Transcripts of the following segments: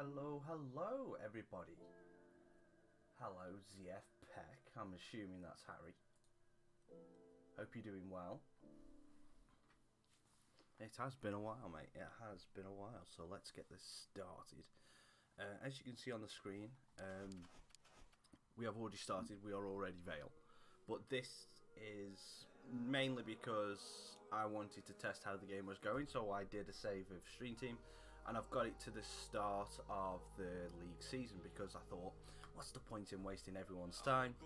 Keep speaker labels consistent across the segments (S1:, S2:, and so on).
S1: Hello, everybody. Hello, ZF Peck. I'm assuming that's Harry. Hope you're doing well. It has been a while, mate. It has been a while, so let's get this started. As you can see on the screen, we have already started. We are already Vale. But this is mainly because I wanted to test how the game was going, so I did a save with Stream Team. And I've got it to the start of the league season because I thought, what's the point in wasting everyone's time?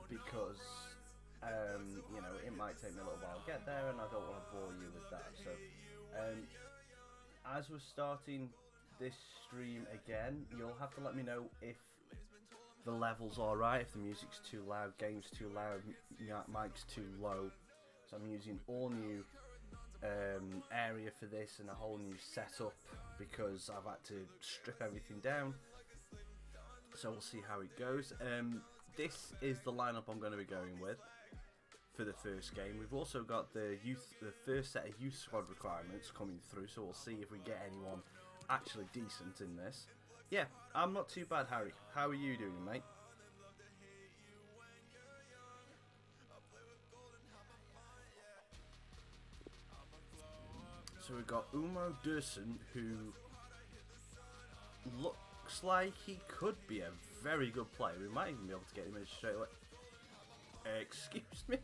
S1: Because, you know, it might take me a little while to get there and I don't want to bore you with that. So, as we're starting this stream again, you'll have to let me know if the level's alright, if the music's too loud, game's too loud, mic's too low. So I'm using all new area for this and a whole new setup because I've had to strip everything down, so we'll see how it goes. This is the lineup I'm going to be going with for the first game. We've also got the first set of youth squad requirements coming through, so we'll see if we get anyone actually decent in this. Yeah, I'm not too bad, Harry. How are you doing, mate? So we've got Umo Dursun, who looks like he could be a very good player. We might even be able to get him in straight away. Excuse me.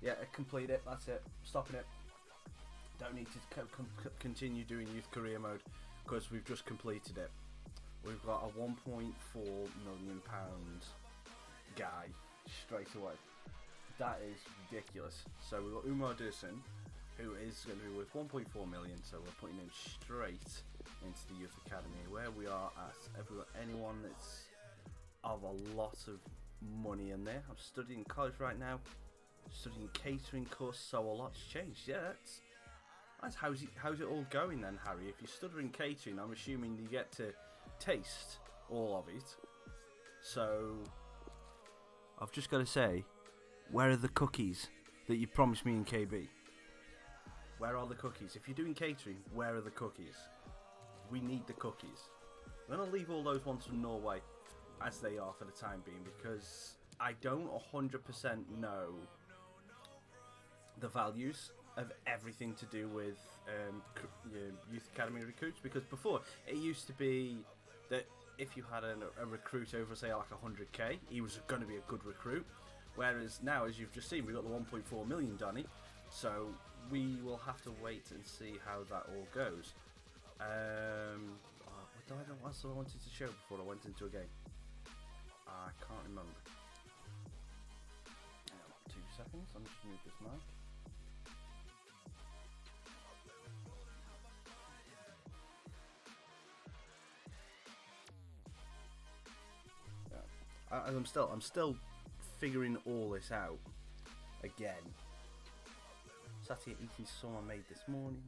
S1: Yeah, complete it. That's it. Stopping it. Don't need to continue doing youth career mode because we've just completed it. We've got a £1.4 million guy straight away. That is ridiculous. So we've got Umo Dursun, who is going to be worth 1.4 million, so we're putting him straight into the youth academy, where we are at anyone that's of a lot of money in there. I'm studying college right now, studying catering course, so a lot's changed. Yeah, that's how's it all going then, Harry? If you're studying catering, I'm assuming you get to taste all of it. So I've just got to say, where are the cookies that you promised me in KB? Where are the cookies? If you're doing catering, where are the cookies? We need the cookies. I'm going to leave all those ones from Norway as they are for the time being because I don't 100% know the values of everything to do with Youth Academy recruits, because before it used to be that if you had a recruit over, say, like 100k, he was going to be a good recruit. Whereas now, as you've just seen, we've got the 1.4 million Donny. So we will have to wait and see how that all goes. What else I wanted to show before I went into a game? I can't remember. 2 seconds, I'm just going to move this mic. Yeah. I'm still figuring all this out again. Sat here eating some I made this morning.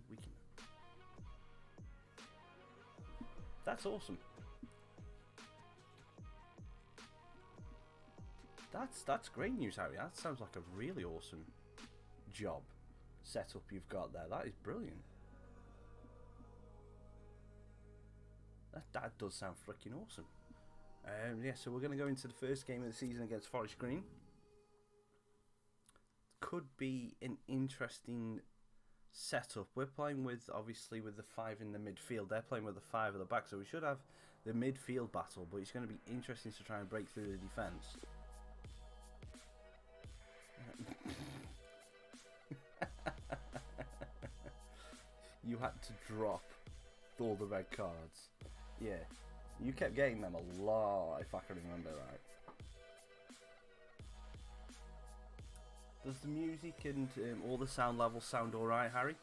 S1: That's awesome. That's great news, Harry. That sounds like a really awesome job setup you've got there. That is brilliant. That does sound freaking awesome. Yeah, so we're going to go into the first game of the season against Forest Green. Could be an interesting setup. We're playing with, obviously, with the 5 in the midfield. They're playing with the 5 at the back, so we should have the midfield battle, but it's going to be interesting to try and break through the defence. You had to drop all the red cards. Yeah, you kept getting them a lot, if I can remember right. Does the music and all the sound levels sound alright, Harry?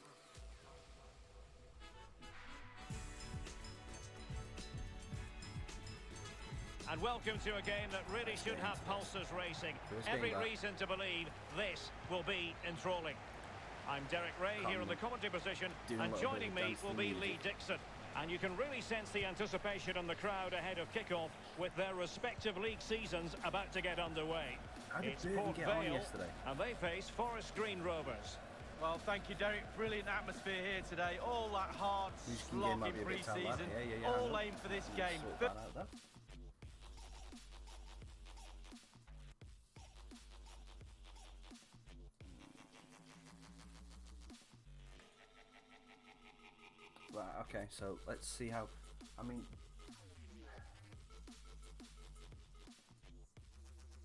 S2: And welcome to a game that really should have pulses racing. Every reason to believe this will be enthralling. I'm Derek Ray here in the commentary position, and joining me will be Lee Dixon. And you can really sense the anticipation in the crowd ahead of kickoff with their respective league seasons about to get underway. It's Port Vale, and they face Forest Green Rovers.
S3: Well, thank you, Derek. Brilliant atmosphere here today. All that hard slog in pre-season. All aim for this game.
S1: Sort that out then. Right, okay, so let's see how, I mean,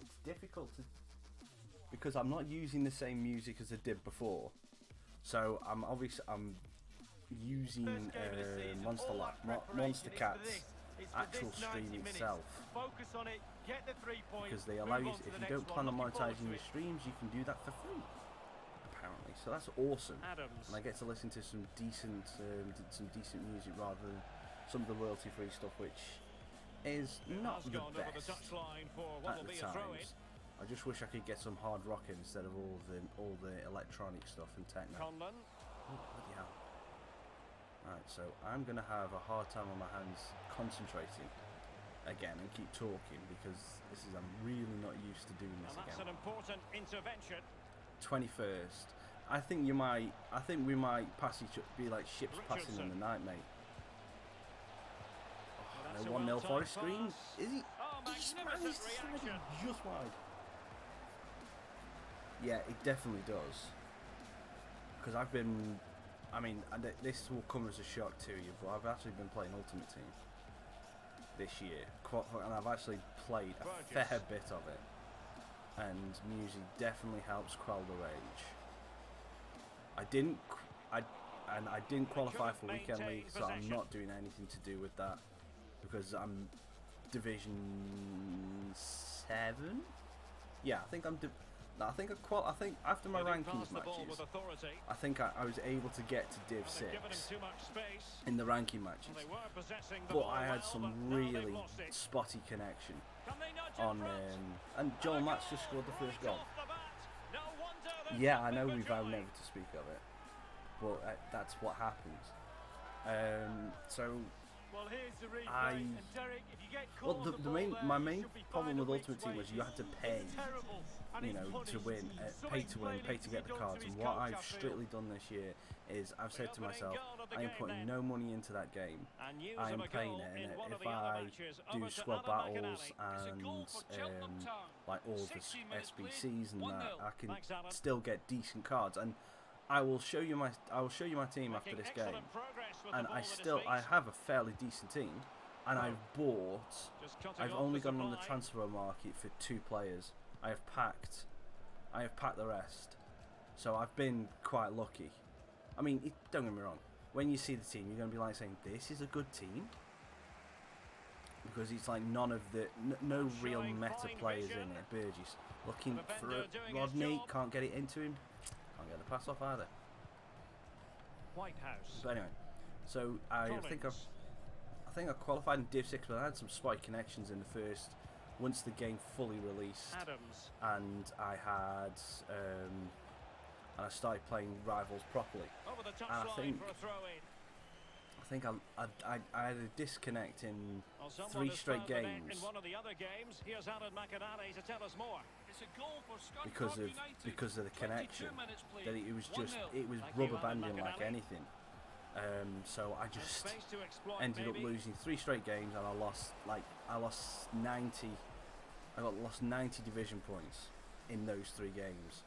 S1: it's difficult to, because I'm not using the same music as I did before, so I'm using Monster Cat's actual stream itself, because they allow you, if you don't plan on monetizing your streams, you can do that for free. Apparently, so that's awesome, and I get to listen to some decent music rather than some of the royalty-free stuff, which is not the best at the times. I just wish I could get some hard rock instead of all the electronic stuff and techno. Oh, bloody hell. Right, so I'm gonna have a hard time on my hands concentrating again and keep talking, because I'm really not used to doing this again.
S2: That's an important intervention.
S1: 21st. I think we might be like ships passing in the night, mate. Oh, no, 1-0 Forest screen. Is he? He's just wide. Yeah, it definitely does. Because this will come as a shock to you, but I've actually been playing Ultimate Team this year, and I've actually played a fair bit of it. And music definitely helps quell the rage. I didn't qualify for weekend league, so I'm not doing anything to do with that, because I'm Division 7. Yeah, I think I think after my rankings matches, I think I was able to get to Div 6 in the ranking matches, but I had some really spotty connection on, and Joel Match just scored the first goal. Yeah, I know we vow never to speak of it, but that's what happens. So
S3: well, here's the replay. And Derek, if you get caught
S1: my main problem with Ultimate Team was you had to pay, to win, pay to get the cards. And what I've strictly done this year is I've said to myself, I am putting no money into that game. I am playing it, and if I do squad battles and like all the SBCs and that, I can still get decent cards. And I will show you my team after this game, and I have a fairly decent team, and I've only gone on the transfer market for 2 players. I have packed the rest, so I've been quite lucky. I mean, don't get me wrong, when you see the team, you're going to be like saying, this is a good team, because it's like no real meta players in it. Burgess looking for Rodney, can't get it into him. Can't get the pass off either.
S2: White House.
S1: But anyway, so I think I qualified in Div 6, but I had some spotty connections in the first. Once the game fully released, and I had and I started playing Rivals properly. And I think I had a disconnect in 3 straight games.
S2: In one of the other games, here's Alan McInally to tell us more.
S1: Because of the connection, that it was rubber banding like anything. So I just ended up losing 3 straight games, and I lost 90. I lost 90 division points in those 3 games,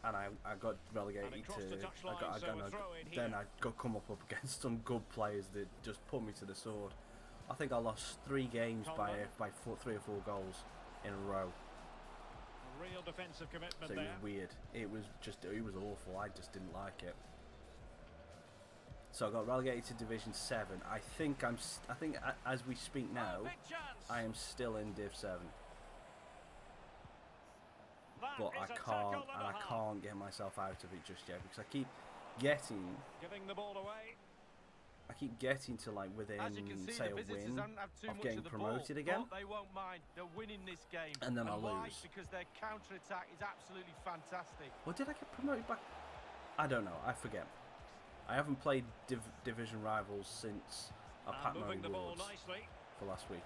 S1: and I got relegated then I got come up against some good players that just put me to the sword. I think I lost 3 games by 3 or 4 goals in a row.
S2: Real defensive commitment.
S1: So it was weird. It was awful. I just didn't like it. So I got relegated to Division 7. I think as we speak now, I am still in Div 7. But I can't get myself out of it just yet, because I keep getting to like within, say, a win of getting promoted again,
S3: they won't mind. They're winning this game.
S1: And then I'll lose.
S3: Because their counter-attack is absolutely fantastic.
S1: Or did I get promoted back? I don't know. I forget. I haven't played Division Rivals since I packed my rewards for last week.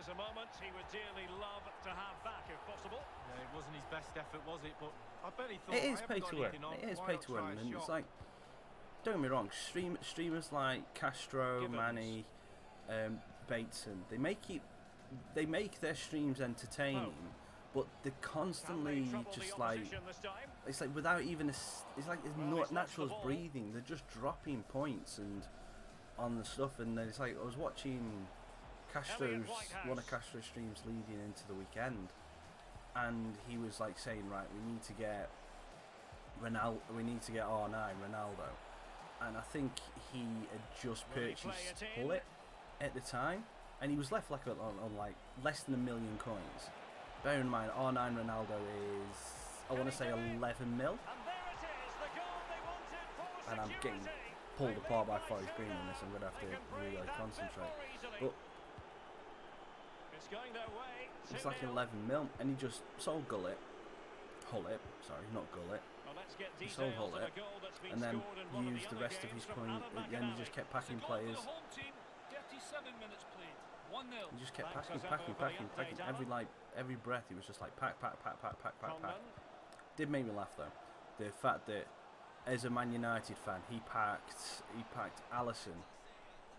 S2: is a moment he would dearly love to have back if possible.
S3: Yeah, it wasn't his best effort, was it? But I bet he thought,
S1: it is pay to win. It is pay to win, and it's like, don't get me wrong, streamers like Castro, Manny, Bateson, they make their streams entertaining, but they're constantly just like, it's like without even it's like it's not natural as breathing. They're just dropping points and on the stuff, and then it's like I was watching one of Castro's streams leading into the weekend, and he was like saying, right, we need to get R9 Ronaldo, and I think he had just purchased Hullet at the time, and he was left like on like less than 1 million coins. Bear in mind, R9 Ronaldo is, I want to say 11 mil, and I'm getting pulled apart by Forest Green on this. I'm going to have to really concentrate. But it's like 11 mil, and he just sold Hullet, not Gullit. He sold Hullet, and then used the rest of his coin. At the end, he just kept packing players. He just kept packing. Every breath he was just like pack. Did make me laugh though, the fact that as a Man United fan, he packed Alisson,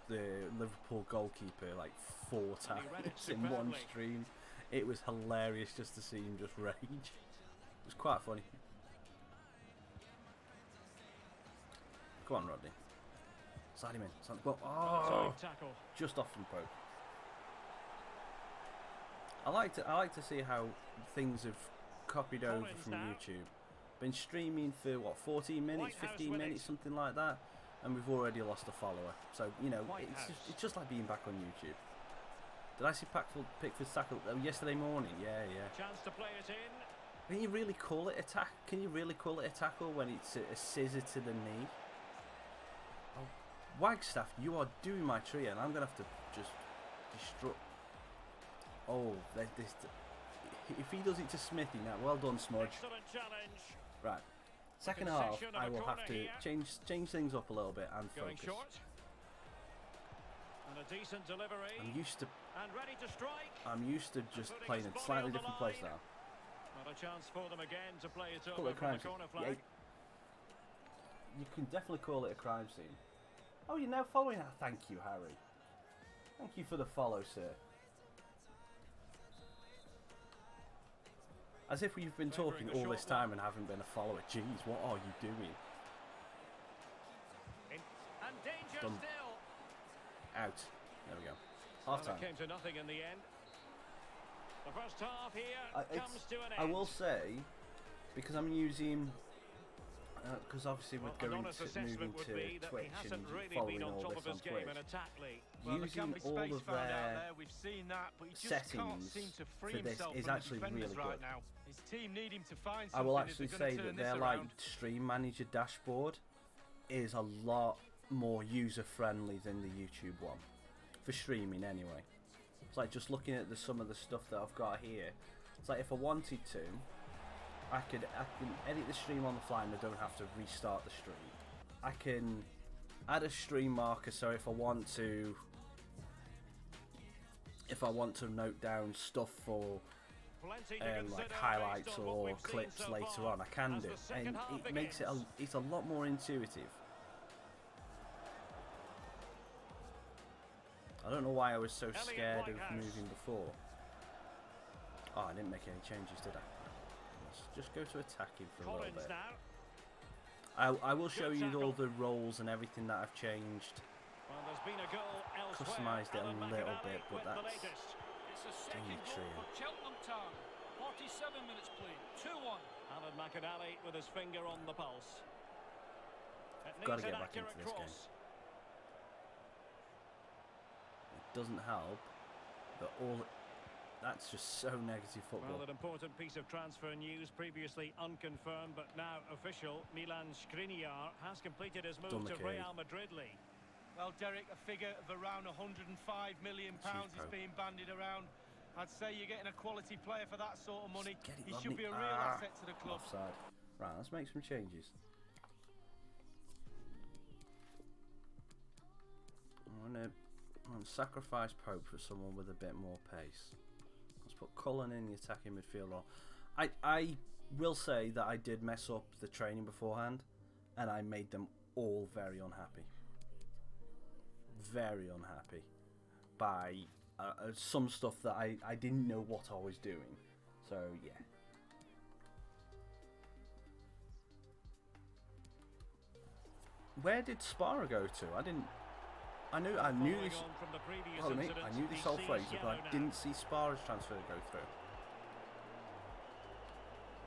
S1: the Liverpool goalkeeper, like 4 times in one stream. It was hilarious just to see him just rage. It was quite funny. Come on, Rodney. Slide him in. Well, oh, just off from poke. I like to see how things have copied over from YouTube. Been streaming for what, 14 minutes, 15 minutes, something like that, and we've already lost a follower. So you know, it's just like being back on YouTube. Did I see Pickford's tackle yesterday morning? Yeah.
S2: Chance to play it in.
S1: Can you really call it a Can you really call it a tackle when it's a scissor to the knee? Oh, Wagstaff, you are doing my tree, and I'm gonna have to just destroy. Oh, this. If he does it to Smithy now, well done, Smudge.
S2: Excellent challenge.
S1: Right, second half, I will have to change things up a little bit and
S2: Going
S1: focus.
S2: short. And a decent delivery.
S1: I'm used to just
S2: Putting
S1: playing
S2: his
S1: a
S2: body
S1: slightly
S2: on the
S1: different place
S2: line.
S1: now.
S2: Not a chance for them again to play it
S1: Call
S2: over
S1: it a
S2: from
S1: crime
S2: the corner
S1: scene.
S2: flag.
S1: Yeah, you can definitely call it a crime scene. Oh, you're now following that. Thank you, Harry. Thank you for the follow, sir. As if we've been talking all this time and haven't been a follower. Jeez, what are you doing?
S2: And danger
S1: Done.
S2: still.
S1: Out. There we go. Half time.
S2: Well, it came to nothing in the end. The first half here comes to an end.
S1: I will say, because I'm using, because obviously we're going to moving to Twitch and following all this on Twitch, using all of their settings for this is actually really good. I will actually say that their like stream manager dashboard is a lot more user friendly than the YouTube one, for streaming anyway. It's like just looking at some of the stuff that I've got here. It's like if I wanted to, I can edit the stream on the fly and I don't have to restart the stream. I can add a stream marker, so if I want to note down stuff for like highlights or clips later on, I can do, and it makes it it's a lot more intuitive. I don't know why I was so scared of moving before. Oh, I didn't make any changes, did I? Let's just go to attacking for a little bit. I will show you all the roles and everything that I've changed.
S2: Well, there's been a goal elsewhere.
S1: Customised it a little bit, but that's
S4: It's a second goal for Cheltenham Town. 47 minutes played. 2-1.
S2: Alan McInally with his finger on the pulse.
S1: Got to get back into this game. It doesn't help, but that's just so negative football.
S2: Well, an important piece of transfer news, previously unconfirmed but now official. Milan Skriniar has completed his move to Real Madrid league.
S3: Well, Derek, a figure of around £105 million is being bandied around. I'd say you're getting a quality player for that sort of money. He should be a real asset to the club.
S1: Offside. Right, let's make some changes. I'm And sacrifice Pope for someone with a bit more pace. Let's put Cullen in the attacking midfielder. I will say that I did mess up the training beforehand, and I made them all very unhappy. Very unhappy by some stuff that I didn't know what I was doing. So yeah. Where did Spara go to? I knew this. Pardon me. I knew this whole phrase, but I didn't see Spara's transfer go through.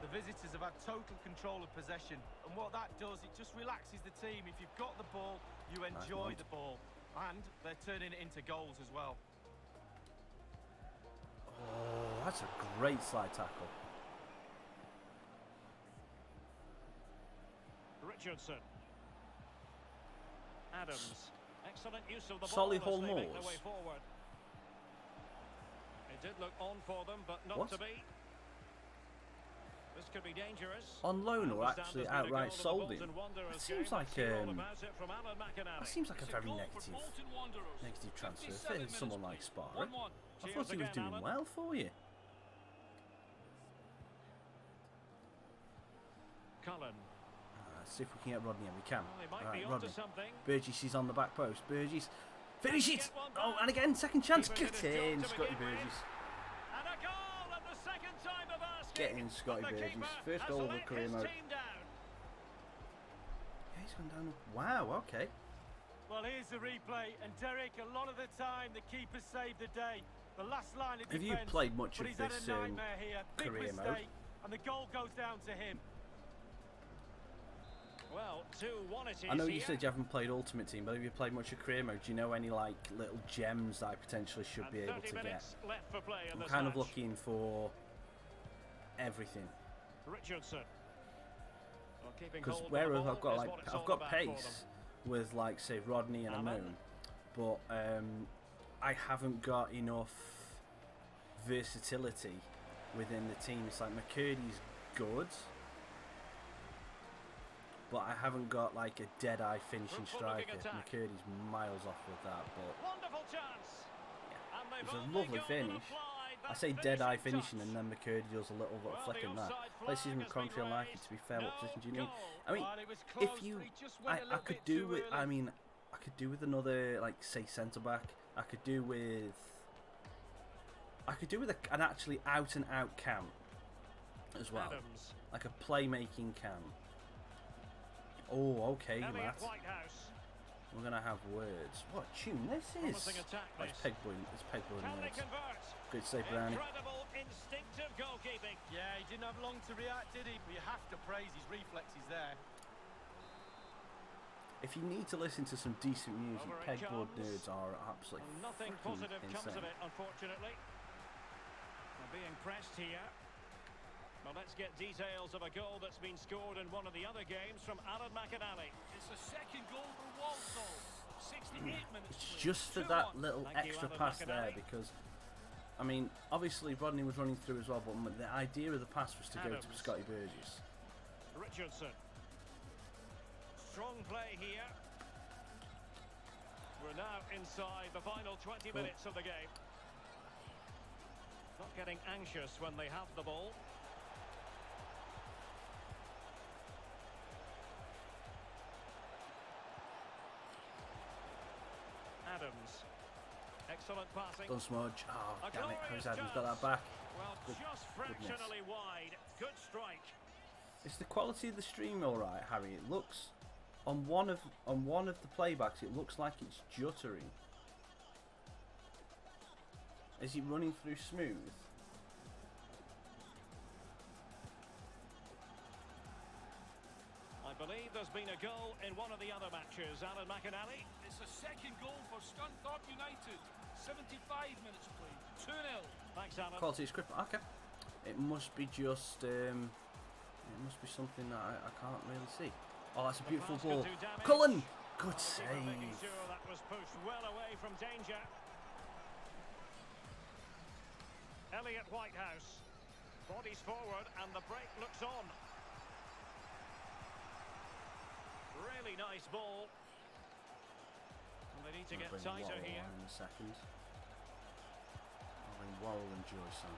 S3: The visitors have had total control of possession, and what that does, it just relaxes the team. If you've got the ball, you enjoy the ball, and they're turning it into goals as well.
S1: Oh, that's a great slide tackle.
S2: Richardson. Adams. Excellent use of the ball.
S1: Solihull
S2: as they make
S1: Moors.
S2: their way forward. It did look on for them, but not to be. This could be dangerous.
S1: On loan or actually outright sold him? That seems like a very negative transfer for someone like Spara. I thought he was doing well for you.
S2: Cullen.
S1: Let's see if we can get Rodney in. We can.
S2: Right,
S1: Rodney. Burgess is on the back post. Burgess. Finish it! Oh, and again, second chance. Get in, Scotty Burgess.
S2: And a goal at the second time of asking.
S1: Get in, Scotty Burgess. First goal of the career mode. Yeah, he's gone down. Wow, okay.
S3: Well, here's the replay, and Derek, a lot of the time the keeper saved the day. The last line of defence.
S1: Have you played much of
S3: this
S1: career mode?
S3: And the goal goes down to him.
S2: Well, 2-1 it is.
S1: I know you said you haven't played Ultimate Team, but have you played much of career mode? Do you know any like little gems that I potentially should be able to get?
S2: Left for play in
S1: I'm kind of looking for everything.
S2: Richardson.
S1: Because where I've got pace with like say Rodney and a Moon, but I haven't got enough versatility within the team. It's like McCurdy's good, but I haven't got like a dead-eye finishing striker. McCurdy's miles off with that, but yeah, it was a lovely finish. I say dead-eye finishing and then McCurdy does a little bit of flicking that. Places in country I like it to be fair. What position do you need? I mean, if you, I could do with, I mean, I could do with another, like say centre-back. I could do with an actually out-and-out cam as well. Like a playmaking cam. Oh, okay, Matt. We're gonna have words. What tune this is? Oh, it's Pegboy. It's Pegboy words. Good save, Brownie.
S2: Incredible instinctive goalkeeping.
S3: Yeah, he didn't have long to react, did he? But you have to praise his reflexes there.
S1: If you need to listen to some decent music, Pegboard nerds are absolutely
S2: nothing positive
S1: insane.
S2: comes of it, unfortunately. I'm being pressed here. Well, let's get details of a goal that's been scored in one of the other games from Alan McInally.
S4: It's a second goal for Walsall. 68 minutes.
S1: It's just for that little extra pass there, because I mean, obviously Rodney was running through as well, but the idea of the pass was to go to Scotty Burgess.
S2: Richardson. Strong play here. We're now inside the final 20 minutes of the game. Not getting anxious when they have the ball. Adams. Excellent passing.
S1: Don't smudge. Oh, damn it. How's Adams got that back?
S2: Well, just fractionally wide. Good strike.
S1: Is the quality of the stream alright, Harry? It looks on one of the playbacks, it looks like it's juttering. Is it running through smooth?
S2: I believe there's been a goal in one of the other matches. Alan McInally.
S4: It's a second goal for Scunthorpe United. 75 minutes played. 2-0.
S2: Thanks, Alan.
S1: Quality of script. Okay. It must be just. It must be something that I can't really see. Oh, that's a beautiful ball. Cullen! Good save.
S2: Sure that was pushed well away from danger. Elliot Whitehouse. Bodies forward and the break looks on. Really nice ball. And they need to get
S1: bring
S2: tighter
S1: Wall
S2: here.
S1: on in a second. I'll bring Wall and Joyce on.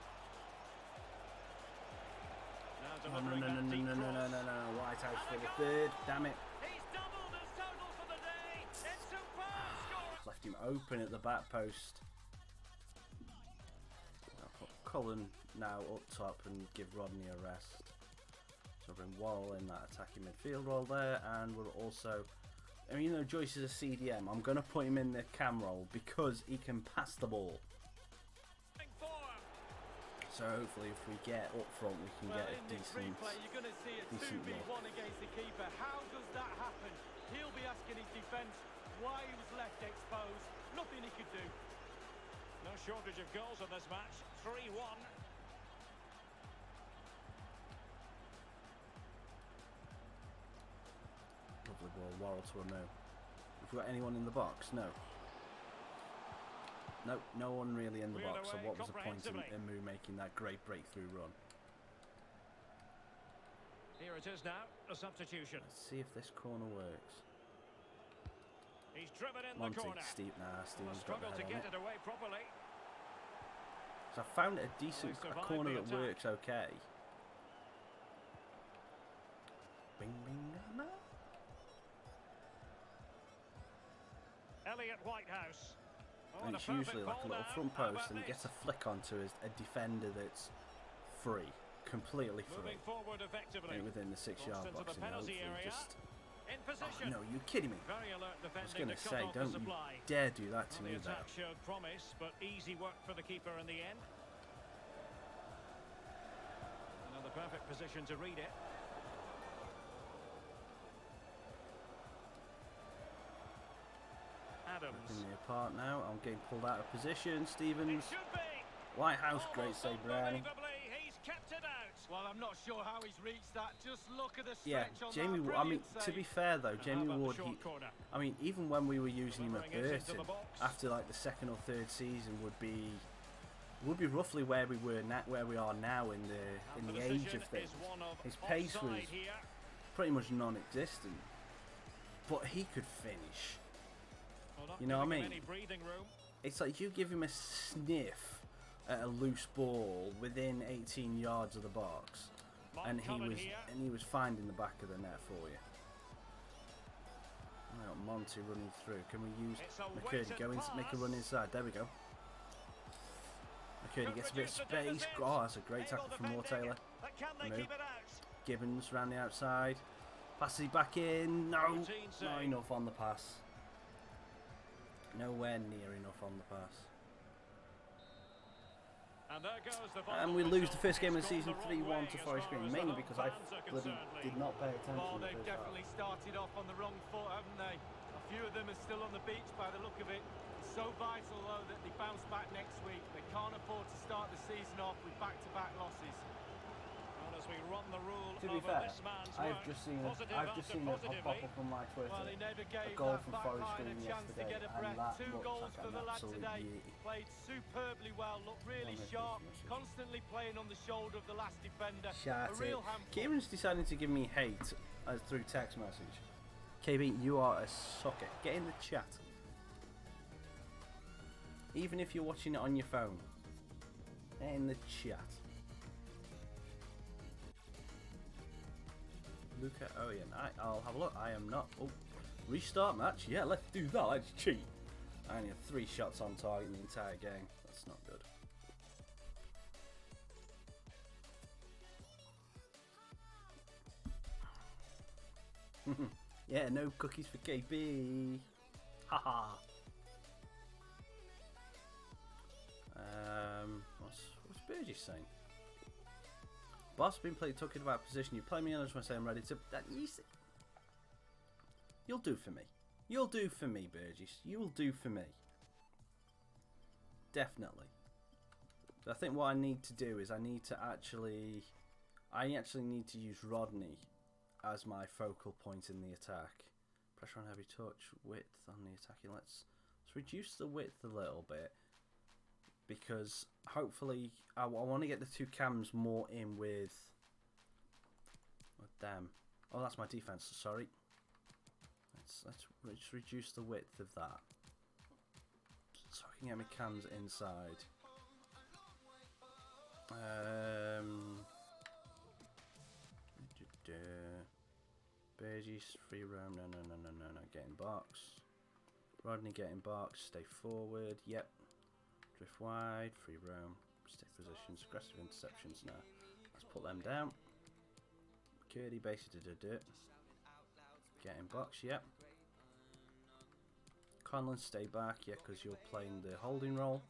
S2: Now
S1: Oh,
S2: delivering that deep cross.
S1: no. White House for the third. Damn it.
S2: He's doubled his total for the day. It's superb scoring.
S1: Left him open at the back post. I'll put Cullen now up top and give Rodney a rest. So I'll bring Wall in that attacking midfield role there, and we'll also, I mean, you know, Joyce is a CDM. I'm going to put him in the cam role because he can pass the ball. So hopefully if we get up front we can get a decent
S3: replay, you're going to see a 2v1 against the keeper. How does that happen? He'll be asking his defence why he was left exposed. Nothing he could do.
S2: No shortage of goals in this match. 3-1.
S1: Lovely ball, Worrell to a Moo. Have we got anyone in the box? No. Nope, no one really in the box, so what was the point in Moo making that great breakthrough run?
S2: Here it is now, a substitution.
S1: Let's see if this corner works.
S2: He's driven in
S1: Monty,
S2: the corner.
S1: Steven's got the
S2: Struggled to
S1: head on
S2: get it away properly.
S1: So I found it a decent corner that works okay. Bing, bing, no.
S2: Elliot Whitehouse.
S1: And it's usually like a little front post, and he gets a flick onto a defender that's free, completely free, within the 6-yard box. And hopefully just. Oh, no, you're kidding me. I was going to say, don't you dare do that to me, though.
S2: The attack showed promise, but easy work for the keeper in the end. Another perfect position to read it.
S1: Ripping me apart now. I'm getting pulled out of position. Stevens. Whitehouse, great save, Brown.
S2: He's kept it out.
S3: Well, I'm not sure how he's reached that. Just look at the stretch
S1: Yeah,
S3: on
S1: Jamie.
S3: that.
S1: I mean, to be fair though, Jamie Ward. I mean, even when we were using him at Burton, after like the second or third season, would be roughly where we were where we are now in the age of things. His pace was pretty much non-existent, but he could finish. You know what I mean? It's like you give him a sniff at a loose ball within 18 yards of the box, and he was finding the back of the net for you. Now Monty running through. Can we use McCurdy? Go in, make a run inside. There we go. McCurdy gets a bit of space. Oh, that's a great tackle from Moore Taylor. Gibbons round the outside. Passes it back in. No, not enough on the pass. Nowhere near enough on the pass. And we lose the first game of the season 3-1 to Forest Green, mainly because I bloody did not pay attention.
S3: Well, they've definitely started off on the wrong foot, haven't they? A few of them are still on the beach by the look of it. It's so vital, though, that they bounce back next week. They can't afford to start the season off with back-to-back losses.
S2: As we run the rule
S1: to be fair, I've just seen it pop up on my Twitter.
S3: Well, he never gave
S1: a goal
S3: that
S1: from
S3: back
S1: Forest
S3: line
S1: Green
S3: a chance to
S1: yesterday,
S3: get a
S1: and
S3: breath.
S1: that
S3: 2
S1: looks
S3: goals
S1: like
S3: for
S1: an
S3: the lad
S1: absolute
S3: today.
S1: beauty.
S3: Played superbly well, looked really sharp, constantly playing on the shoulder of the last defender.
S1: Shout
S3: a real handful.
S1: Kieran's deciding to give me hate through text message. KB, you are a sucker. Get in the chat. Even if you're watching it on your phone, get in the chat. Luca Oyen. I'll have a look. I am not. Oh, restart match. Yeah, let's do that. Let's cheat. I only had 3 shots on target in the entire game. That's not good. Yeah, no cookies for KB. Haha. What's Burgess saying? Boss been talking about position. You play me on, I just want to say I'm ready to. You'll do for me. You'll do for me, Burgess. You'll do for me. Definitely. So I think what I need to do is I actually need to use Rodney as my focal point in the attack. Pressure on heavy touch, width on the attacking. Let's reduce the width a little bit, because hopefully I want to get the 2 cams more in with. Oh, damn! Oh, that's my defense. Sorry. Let's reduce the width of that. I can get my cams inside. Burgess, free roam. No. Get in box. Rodney, get in box. Stay forward. Yep. Drift wide. Free roam. Stick positions. Aggressive interceptions now. Let's put them down. Curdy, basic. Get in box. Yep. Conlon, stay back. Yeah, because you're playing the holding role.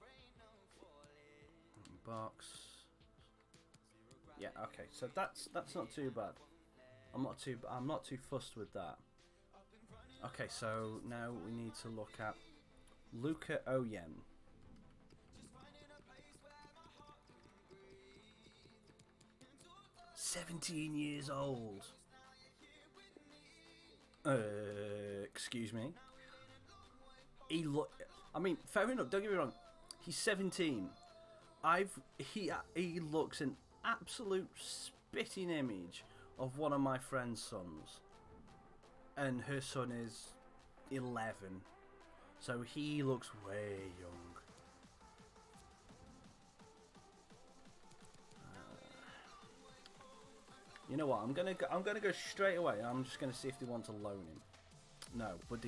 S1: In box. Yeah. Okay. So that's not too bad. I'm not too fussed with that. Okay, so now we need to look at Luca Oyen. $17 old. Excuse me. I mean, fair enough. Don't get me wrong. He's 17. He looks an absolute spitting image of one of my friend's sons, and her son is 11, so he looks way young. You know what? I'm gonna go straight away. I'm just gonna see if they want to loan him. No, but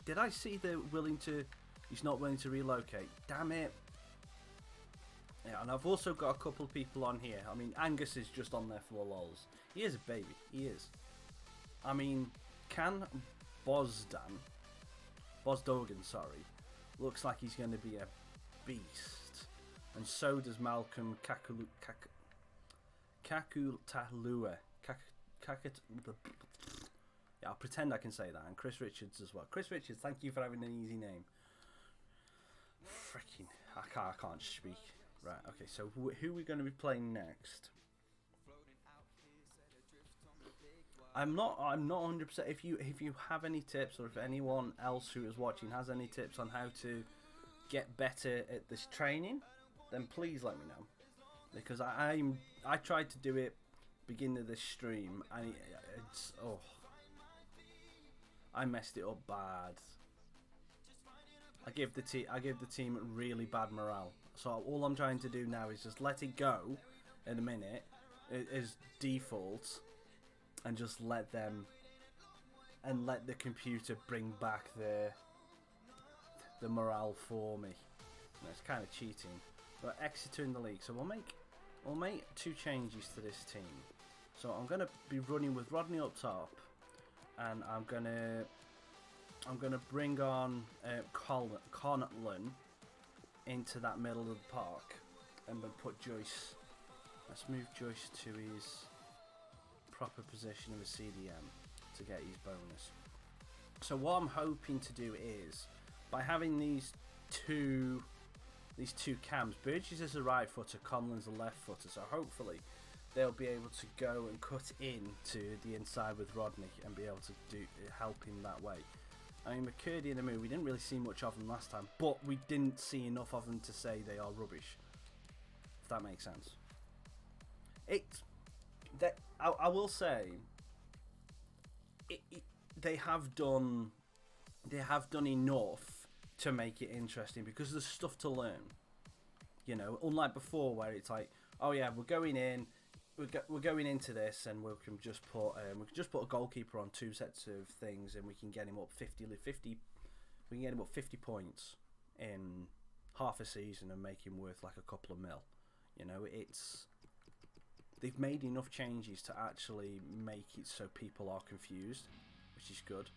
S1: did I see they're willing to? He's not willing to relocate. Damn it. Yeah, and I've also got a couple of people on here. I mean, Angus is just on there for the lols. He is a baby. He is. I mean, can Bosdogan, sorry, looks like he's going to be a beast. And so does Malcolm Kakutalua. Yeah, I'll pretend I can say that. And Chris Richards as well. Chris Richards, thank you for having an easy name. Freaking, I can't speak. Right, okay, so who are we going to be playing next? I'm not 100%. If you have any tips, or if anyone else who is watching has any tips on how to get better at this training, then please let me know. Because I tried to do it beginning of this stream, and I messed it up bad. I give the team really bad morale. So all I'm trying to do now is just let it go in a minute as default, and just let them, and let the computer bring back the morale for me. It's kind of cheating. But Exeter in the league, so we'll make 2 changes to this team. So I'm gonna be running with Rodney up top, and I'm gonna bring on Conlon into that middle of the park, and then put Joyce. Let's move Joyce to his proper position of a CDM to get his bonus. So what I'm hoping to do is, by having these two cams, Burgess is a right footer, Conlon's a left footer, so hopefully they'll be able to go and cut in to the inside with Rodney and be able to help him that way. I mean, McCurdy and Amu, we didn't really see much of them last time, but we didn't see enough of them to say they are rubbish, if that makes sense. I will say, they have done enough to make it interesting, because there's stuff to learn. You know, unlike before where it's like, oh yeah, we're going into this, and we can just put a goalkeeper on 2 sets of things, and we can get him up 50. We can get him up 50 points in half a season and make him worth like a couple of mil. You know, they've made enough changes to actually make it so people are confused, which is good.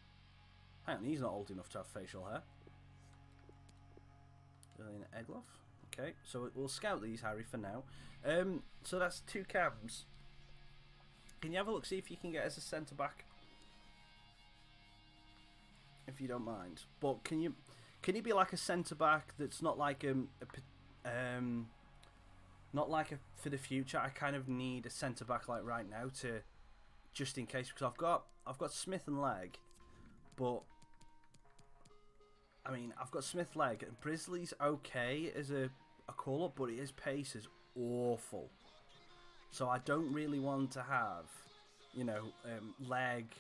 S1: Hang on, he's not old enough to have facial hair. Egloff. Okay, so we'll scout these, Harry, for now. So that's 2 cams. Can you have a look, see if you can get as a centre back, if you don't mind? But can you be like a centre back that's not like not like a for the future? I kind of need a centre back like right now, to just in case, because I've got Smith and Leg, but I mean, I've got Smith Leg, and Brisley's okay as a call up, but his pace is awful. So I don't really want to have, you know, Leg.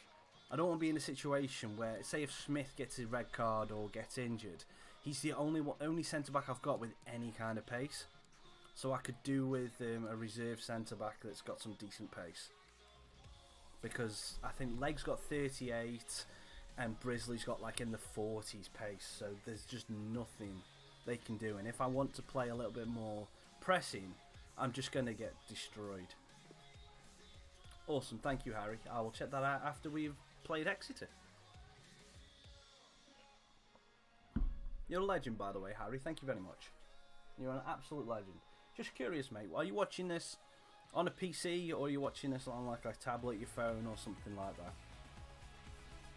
S1: I don't want to be in a situation where, say, if Smith gets a red card or gets injured, He's the only centre-back I've got with any kind of pace. So I could do with a reserve centre-back that's got some decent pace. Because I think Leg's got 38 and Brisley's got like in the 40s pace. So there's just nothing they can do. And if I want to play a little bit more pressing, I'm just going to get destroyed. Awesome, thank you, Harry. I will check that out after we've played Exeter. You're a legend, by the way, Harry. Thank you very much. You're an absolute legend. Just curious, mate. Are you watching this on a PC or are you watching this on like a tablet, your phone, or something like that?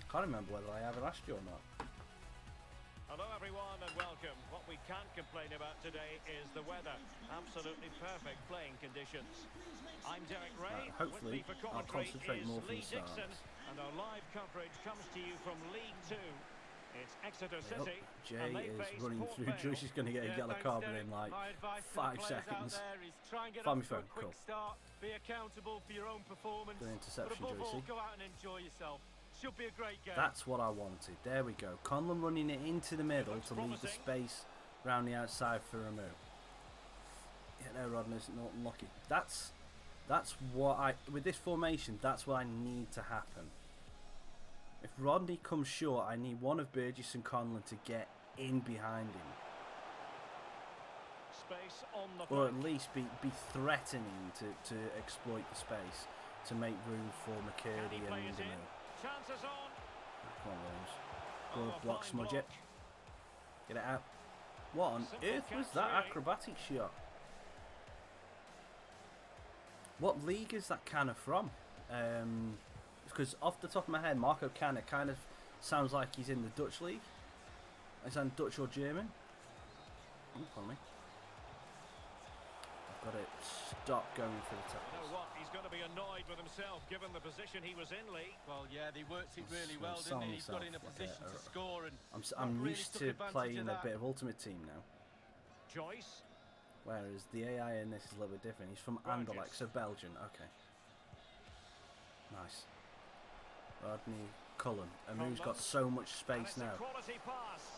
S1: Can't remember whether I ever asked you or not.
S2: Hello, everyone, and welcome. What we can't complain about today is the weather. Absolutely perfect playing conditions. I'm Derek Ray.
S1: Hopefully,
S2: with me for
S1: I'll
S2: commentary
S1: concentrate more
S2: is
S1: from
S2: Lee
S1: the start.
S2: Dixon, and our live coverage comes to you from League 2. It's Exeter
S1: Yep.
S2: City.
S1: Jay
S2: and they
S1: is
S2: face
S1: running
S2: Port
S1: through.
S2: Vale.
S1: Joyce is going to get a yellow card within like 5 seconds. Find me phone, cool.
S3: Start, be accountable for your own performance.
S1: Good interception,
S3: but above all,
S1: Joycey.
S3: go out and enjoy yourself. Should be a great game.
S1: That's what I wanted. There we go. Conlon running it into the middle to leave the space around the outside for a move. Yeah, no, Rodney's not lucky. That's what with this formation, that's what I need to happen. If Rodney comes short, I need one of Burgess and Conlon to get in behind him.
S2: Space on the
S1: Or
S2: flank.
S1: at least be threatening to exploit the space to make room for
S2: Can
S1: McCurdy
S2: he play
S1: and
S2: it in?
S1: Demille.
S2: Chances on.
S1: Come on, Williams.
S2: Oh,
S1: Good
S2: a
S1: block,
S2: fine
S1: smudge
S2: block.
S1: it. Get it out. What on
S2: Simple
S1: earth was
S2: catch,
S1: that
S2: really.
S1: acrobatic shot? What league is that Canna from? Because off the top of my head, Marco Canna kind of sounds like he's in the Dutch league. Is that Dutch or German? Oh, pardon me. I've got it. Stop going for the
S2: You
S1: tackles.
S2: know what? He's going to be annoyed with himself given the position he was in, Lee.
S3: Well, yeah, he worked it really
S1: I'm
S3: well, didn't he? He's got
S1: selling
S3: in a
S1: myself
S3: position
S1: like
S3: to score, and
S1: I'm
S3: really
S1: used
S3: took
S1: to
S3: advantage
S1: playing
S3: of
S1: a
S3: that.
S1: bit of Ultimate Team now.
S2: Joyce.
S1: Whereas the AI in this is a little bit different. He's from Anderlecht, so Belgian. Okay. Nice. Rodney Cullen. Amu's got so much space now.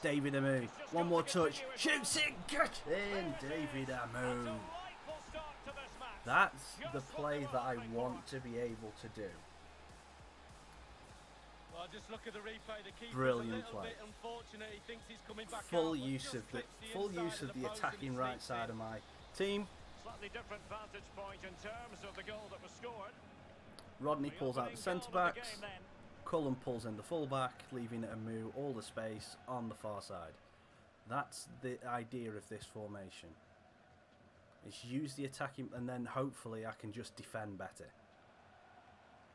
S1: David Amu. One more touch. Shoots it. Get in. David Amu. That's the play that I want to be able to do.
S3: Well, just look at the replay. The keeper's
S1: Brilliant
S3: a little
S1: play.
S3: bit unfortunate. He thinks he's coming back
S1: Full
S3: out, but
S1: use
S3: just
S1: of the
S3: clips inside of the post and
S1: attacking
S3: it
S1: right
S3: sneaks
S1: side
S3: in.
S1: of my team.
S2: Slightly different vantage point in terms of the goal that was scored.
S1: Rodney
S2: The
S1: pulls out
S2: opening
S1: the
S2: goal of
S1: centre
S2: the
S1: backs.
S2: game then.
S1: Cullen pulls in the full back, leaving Amu all the space on the far side. That's the idea of this formation. Is use the attacking, and then hopefully I can just defend better.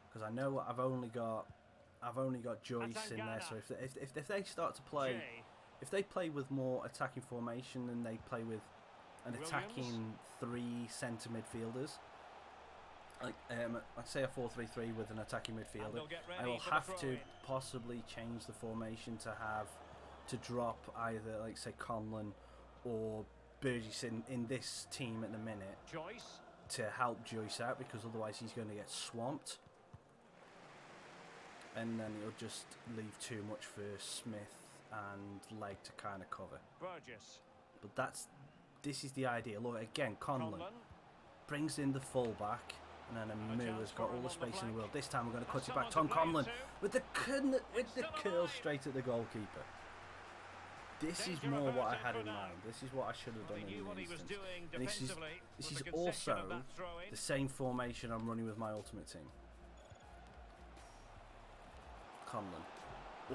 S1: Because I know I've only got Joyce in there. So if they start to play,
S2: Jay.
S1: if they play with more attacking formation and they play with an
S2: Williams.
S1: attacking 3 centre midfielders, like I'd say a 4-3-3 with an attacking
S2: And
S1: midfielder,
S2: they'll get
S1: I
S2: ready
S1: will
S2: for the
S1: have to
S2: throw-in.
S1: possibly change the formation to drop either like say Conlon or Burgess in this team at the minute
S2: Joyce.
S1: to help Joyce out, because otherwise he's going to get swamped, and then it'll just leave too much for Smith and Leg to kind of cover.
S2: Burgess.
S1: But this is the idea. Look again, Conlon brings in the fullback, and then Amu has got all the space in the world. This time we're going to cut it back. Tom Conlon with the curl straight at the goalkeeper. This is more what I had in mind. This is what I should have done in the instance. And this is also the same formation I'm running with my ultimate team. Conlon. Oh,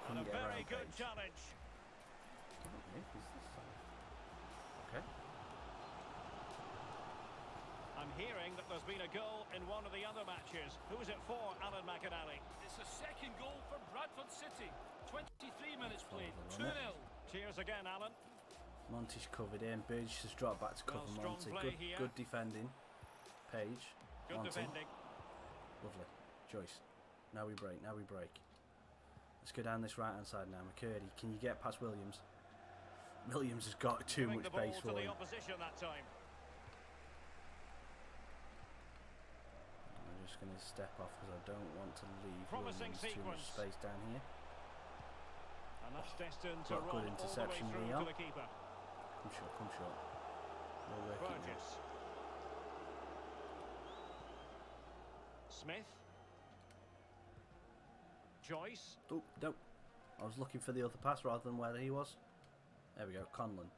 S2: And a
S1: couldn't get
S2: very
S1: around
S2: good
S1: Page.
S2: challenge.
S1: Okay.
S2: I'm hearing that there's been a goal in one of the other matches. Who's it for, Alan McAnally?
S4: It's a second goal for Bradford City. 23 minutes played.
S1: Run
S4: 2-0.
S1: it.
S2: Cheers again, Alan.
S1: Monty's covered in. Burgess has dropped back to cover
S2: Well, strong
S1: Monty.
S2: play here.
S1: Good defending. Page.
S2: Good
S1: Monty.
S2: defending.
S1: Lovely. Joyce. Now we break. Now we break. Let's go down this right hand side now. McCurdy, can you get past Williams? Williams has got too
S2: Giving
S1: much
S2: the ball
S1: pace
S2: to
S1: for
S2: the
S1: him.
S2: opposition that time.
S1: I'm just going to step off because I don't want to leave
S2: Promising
S1: Williams too much
S2: sequence.
S1: space down here.
S2: And And that's destined to
S1: Got a good
S2: run
S1: interception,
S2: all the way through
S1: Leon.
S2: to the keeper.
S1: Come short, come short. We're working now.
S2: Burgess. Smith. Joyce.
S1: Oh, no. I was looking for the other pass rather than where he was. There we go, Conlon.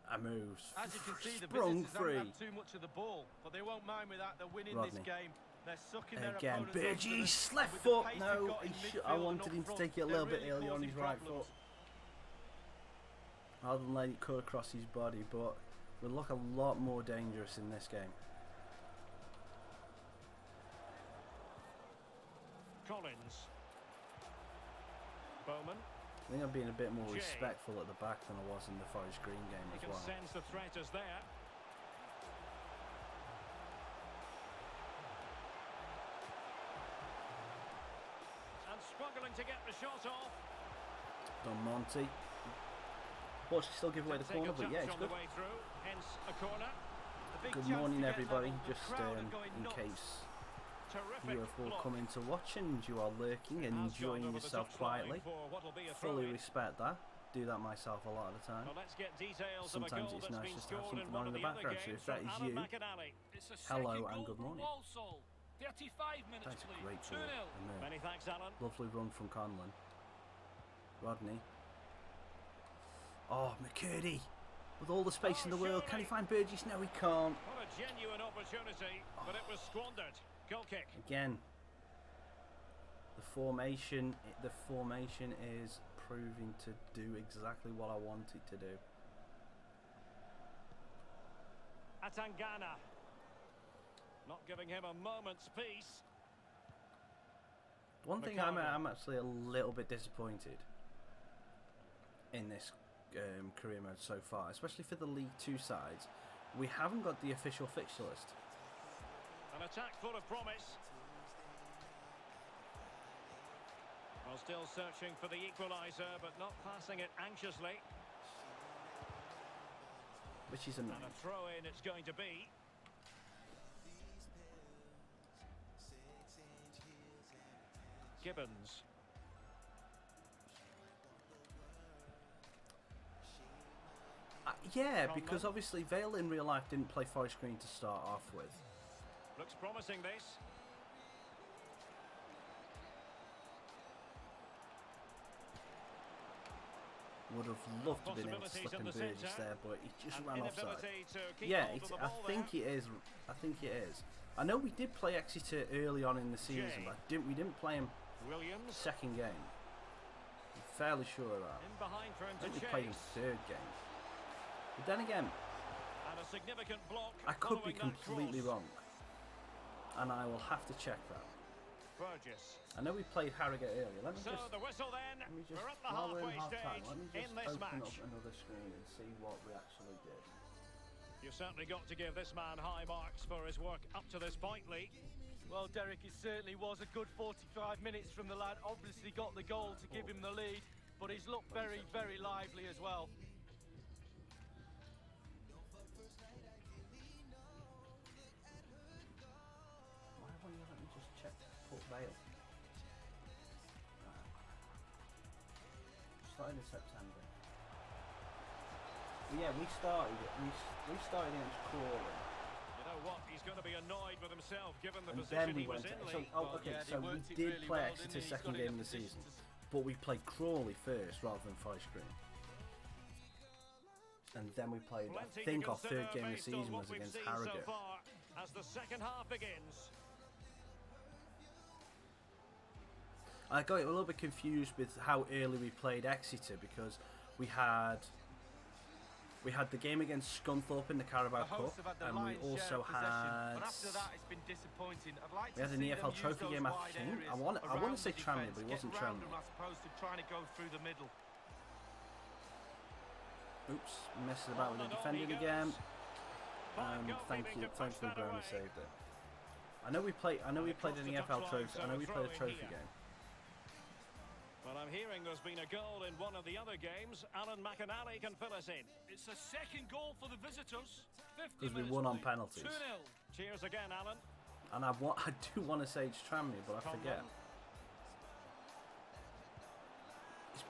S1: I moves.
S3: As you can see, the
S1: Sprung
S3: visitors
S1: free.
S3: don't have too much of the ball, but they won't mind with that. They're winning
S1: Rodney.
S3: this game. They're sucking their
S1: Again,
S3: opponents under them.
S1: Burgess, left
S3: With the
S1: foot.
S3: pace
S1: No,
S3: they've got in
S1: I
S3: midfield and
S1: wanted
S3: up
S1: him to
S3: front,
S1: take it a
S3: they're
S1: little bit
S3: really
S1: early on
S3: causing
S1: his right
S3: problems.
S1: foot. Rather than letting it cut across his body, but we look a lot more dangerous in this game.
S2: Collins. Bowman.
S1: I think I'm being a bit more
S2: Jay.
S1: respectful at the back than I was in the Forest Green game
S2: He
S1: as
S2: can
S1: well.
S2: sense the threat is there. And struggling to get the shot off.
S1: Don Monty. Unfortunately, still give away the
S2: Take a
S1: corner, but
S2: touch
S1: yeah, it's
S2: on
S1: good.
S2: the way through, hence a corner.
S3: A big
S1: Good
S3: chance
S1: morning,
S3: to get
S1: everybody.
S3: level. The
S1: Just
S3: crowd are going
S1: in
S3: nuts.
S1: case
S2: Terrific
S1: you have all
S2: block.
S1: come in to watch and you are lurking and
S2: Has gone
S1: enjoying
S2: over the
S1: yourself
S2: touchline
S1: quietly,
S2: for what'll be a
S1: fully
S2: throw-in.
S1: respect that. Do that myself a lot of the time.
S2: Well, let's get details
S1: Sometimes
S2: of a goal
S1: it's
S2: that's
S1: nice
S2: been
S1: just to have
S2: scored in
S1: something
S2: one
S1: on
S2: of
S1: in the
S2: the other
S1: background, so
S2: games
S1: if that
S2: from
S1: is
S2: Alan
S1: you,
S2: McAnally.
S4: It's a
S1: hello
S4: second
S1: and
S4: goal
S1: good
S4: for
S1: morning.
S4: Walsall. 35 minutes
S1: That's a
S4: played.
S1: great
S4: 2-0.
S1: goal. And
S2: Many thanks, Alan.
S1: lovely run from Conlon. Rodney. Oh, McCurdy. With all the space in the world, can he find Burgess? No, he can't.
S2: What a genuine opportunity, but it was squandered. Goal kick.
S1: Again, the formation is proving to do exactly what I want it to do.
S2: Atangana. Not giving him a moment's peace.
S1: One thing I'm actually a little bit disappointed in this career mode so far, especially for the League 2 sides, we haven't got the official fixture list.
S2: An attack full of promise. Well, still searching for the equaliser, but not passing it anxiously.
S1: Which is
S2: And
S1: annoying.
S2: a throw-in it's going to be. Gibbons.
S1: Yeah, because obviously Vale in real life didn't play Forest Green to start off with.
S2: Looks promising, this.
S1: Would have loved to have been able to
S2: Possibilities
S1: slip
S2: in
S1: in
S2: the
S1: Burgess
S2: centre.
S1: there, but he just
S2: An
S1: ran offside.
S2: inability to keep
S1: Yeah,
S2: hold of the
S1: I
S2: ball
S1: think
S2: there.
S1: it is. I think it is. I know we did play Exeter early on in the season,
S2: Jay.
S1: but we didn't play him
S2: Williams.
S1: second game. I'm fairly sure of that.
S2: In behind for him
S1: I think
S2: to
S1: we played him
S2: chase.
S1: third game. But then again,
S2: And a significant block.
S1: I could be
S2: following that
S1: completely
S2: cross.
S1: wrong, and I will have to check that.
S2: Burgess.
S1: I know we played Harrogate earlier. Let me
S2: So
S1: just.
S2: the whistle then.
S1: Let me just,
S2: We're at the
S1: while we're in
S2: halfway
S1: half time,
S2: stage
S1: let me just
S2: in this
S1: open
S2: match.
S1: up another screen and see what we actually did.
S2: You've certainly got to give this man high marks for his work up to this point, Lee.
S3: Well, Derek, it certainly was a good 45 minutes from the lad. Obviously got the goal to give him the lead, but he's looked very, very lively as well.
S1: Why won't you let me just check Port Vale? Started in September. But yeah, we started against Crawley.
S2: You know what? He's going to be annoyed with himself given the
S1: And
S2: position
S1: then we
S2: he was
S1: went
S2: in,
S1: so,
S2: Lee.
S1: oh, okay,
S3: yeah, they
S1: so we
S3: worked it
S1: did
S3: really
S1: play
S3: well,
S1: Exeter
S3: didn't he? He's
S1: second
S3: got
S1: game
S3: in
S1: of the
S3: a
S1: season,
S3: position
S1: but we played Crawley first rather than Forest Green. And then we played, I
S2: Plenty
S1: think
S2: to
S1: our third
S2: consider
S1: game of the
S2: based on
S1: season
S2: what
S1: was
S2: we've
S1: against
S2: seen
S1: Harrogate.
S2: so far as the second half begins.
S1: I got a little bit confused with how early we played Exeter because we had the game against Scunthorpe in the Carabao
S3: The
S1: Cup,
S3: hosts have had the
S1: and we
S3: lion's share
S1: also
S3: of possession,
S1: had
S3: but after that it's been disappointing. I'd like
S1: we
S3: to
S1: had an
S3: see
S1: EFL
S3: them
S1: Trophy
S3: use
S1: game.
S3: those
S1: I
S3: wide
S1: think
S3: areas
S1: I want
S3: around
S1: to say
S3: the
S1: Tranmere,
S3: defence,
S1: but it
S3: get
S1: wasn't
S3: around
S1: Tranmere.
S3: them as opposed to trying to go through the middle.
S1: Oops, messes about with the defending again. Thankfully Brown saved it. I know we played an EFL Trophy. I know we played a trophy game.
S2: Well, I'm hearing there's been a goal in one of the other games. Alan McAnally can fill us in.
S4: It's a second goal for the visitors. 50
S1: Because we
S4: minutes
S1: won on
S4: played.
S1: penalties.
S4: 2-0.
S2: Cheers again, Alan.
S1: And I do want to say it's Tranmere, but I forget.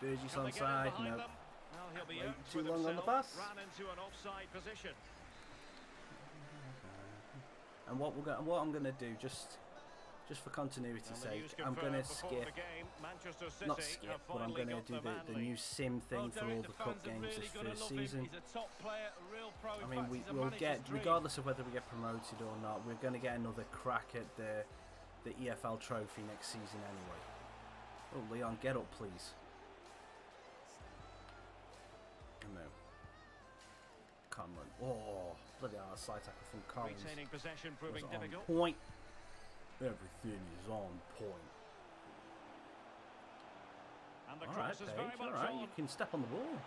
S1: Burgess
S2: Can they get in
S1: onside.
S2: behind
S1: No.
S2: them? Well, he'll be
S1: Wait
S2: out
S1: too
S2: with
S1: long on the
S2: himself.
S1: pass.
S2: Ran into an offside position.
S1: And what I'm gonna do, just for continuity's sake, I'm gonna skip, not skip, but I'm gonna do the new sim thing for all the cup games this first season. I mean, we'll get, regardless of whether we get promoted or not, we're gonna get another crack at the EFL trophy next season anyway. Oh, Leon, get up, please. No. Conlon. Oh, bloody hell, side tackle from Collins.
S2: Retaining possession proving
S1: Was
S2: difficult.
S1: on point. Everything is on point.
S2: And the
S1: Alright,
S2: cross is
S1: Paige,
S2: very much
S1: alright,
S2: on.
S1: you can step on the ball.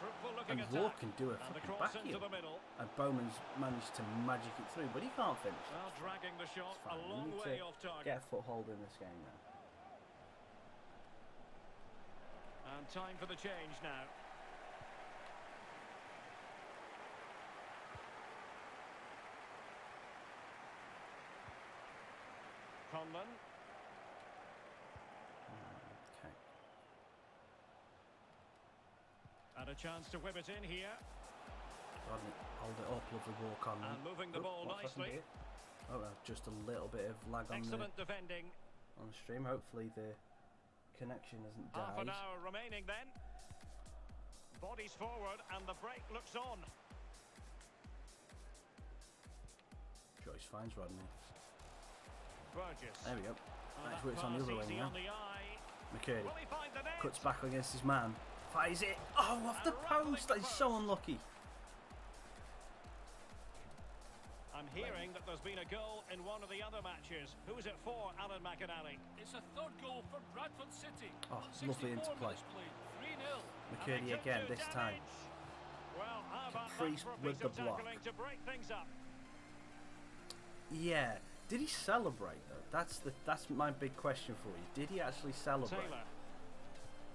S2: Fruitful looking
S1: And
S2: attack.
S1: Ward can do a
S2: And the
S1: fucking
S2: cross
S1: back
S2: into
S1: heel.
S2: the middle.
S1: And Bowman's managed to magic it through, but he can't finish.
S2: Well, dragging the shot
S1: It's fine.
S2: a
S1: We
S2: long
S1: need
S2: way
S1: to
S2: off target.
S1: get a foothold in this game now.
S2: And time for the change now. Conlon.
S1: Okay.
S2: And a chance to whip it in here.
S1: Rodney, hold it up, lovely ball, Conlon.
S2: And moving the ball
S1: what's happened
S2: nicely.
S1: here? Oh, just a little bit of lag on
S2: Excellent defending.
S1: the stream. Hopefully the connection hasn't died.
S2: Half an hour remaining then. Bodies forward and the break looks on.
S1: Joyce finds Rodney.
S2: Burgess.
S1: There we go.
S2: Oh,
S1: Nice
S2: that
S1: works on the
S2: pass
S1: other
S2: easy
S1: wing now.
S2: on the eye.
S1: McCurdy
S2: Will he find the net?
S1: cuts back against his man. Fires it. Oh, off the post. That is so unlucky.
S2: I'm hearing that there's been a goal in one of the other matches. Who is it for, Alan McInally?
S4: It's a third goal for Bradford City.
S1: Oh, it's lovely
S4: 64
S1: interplay.
S4: minutes played, 3-0.
S1: McCurdy again this time.
S2: Well, how about
S1: Caprice
S2: that for a
S1: with
S2: piece
S1: the
S2: of
S1: block.
S2: tackling to break things up?
S1: Yeah. Did he celebrate though? That's my big question for you. Did he actually celebrate?
S2: Taylor.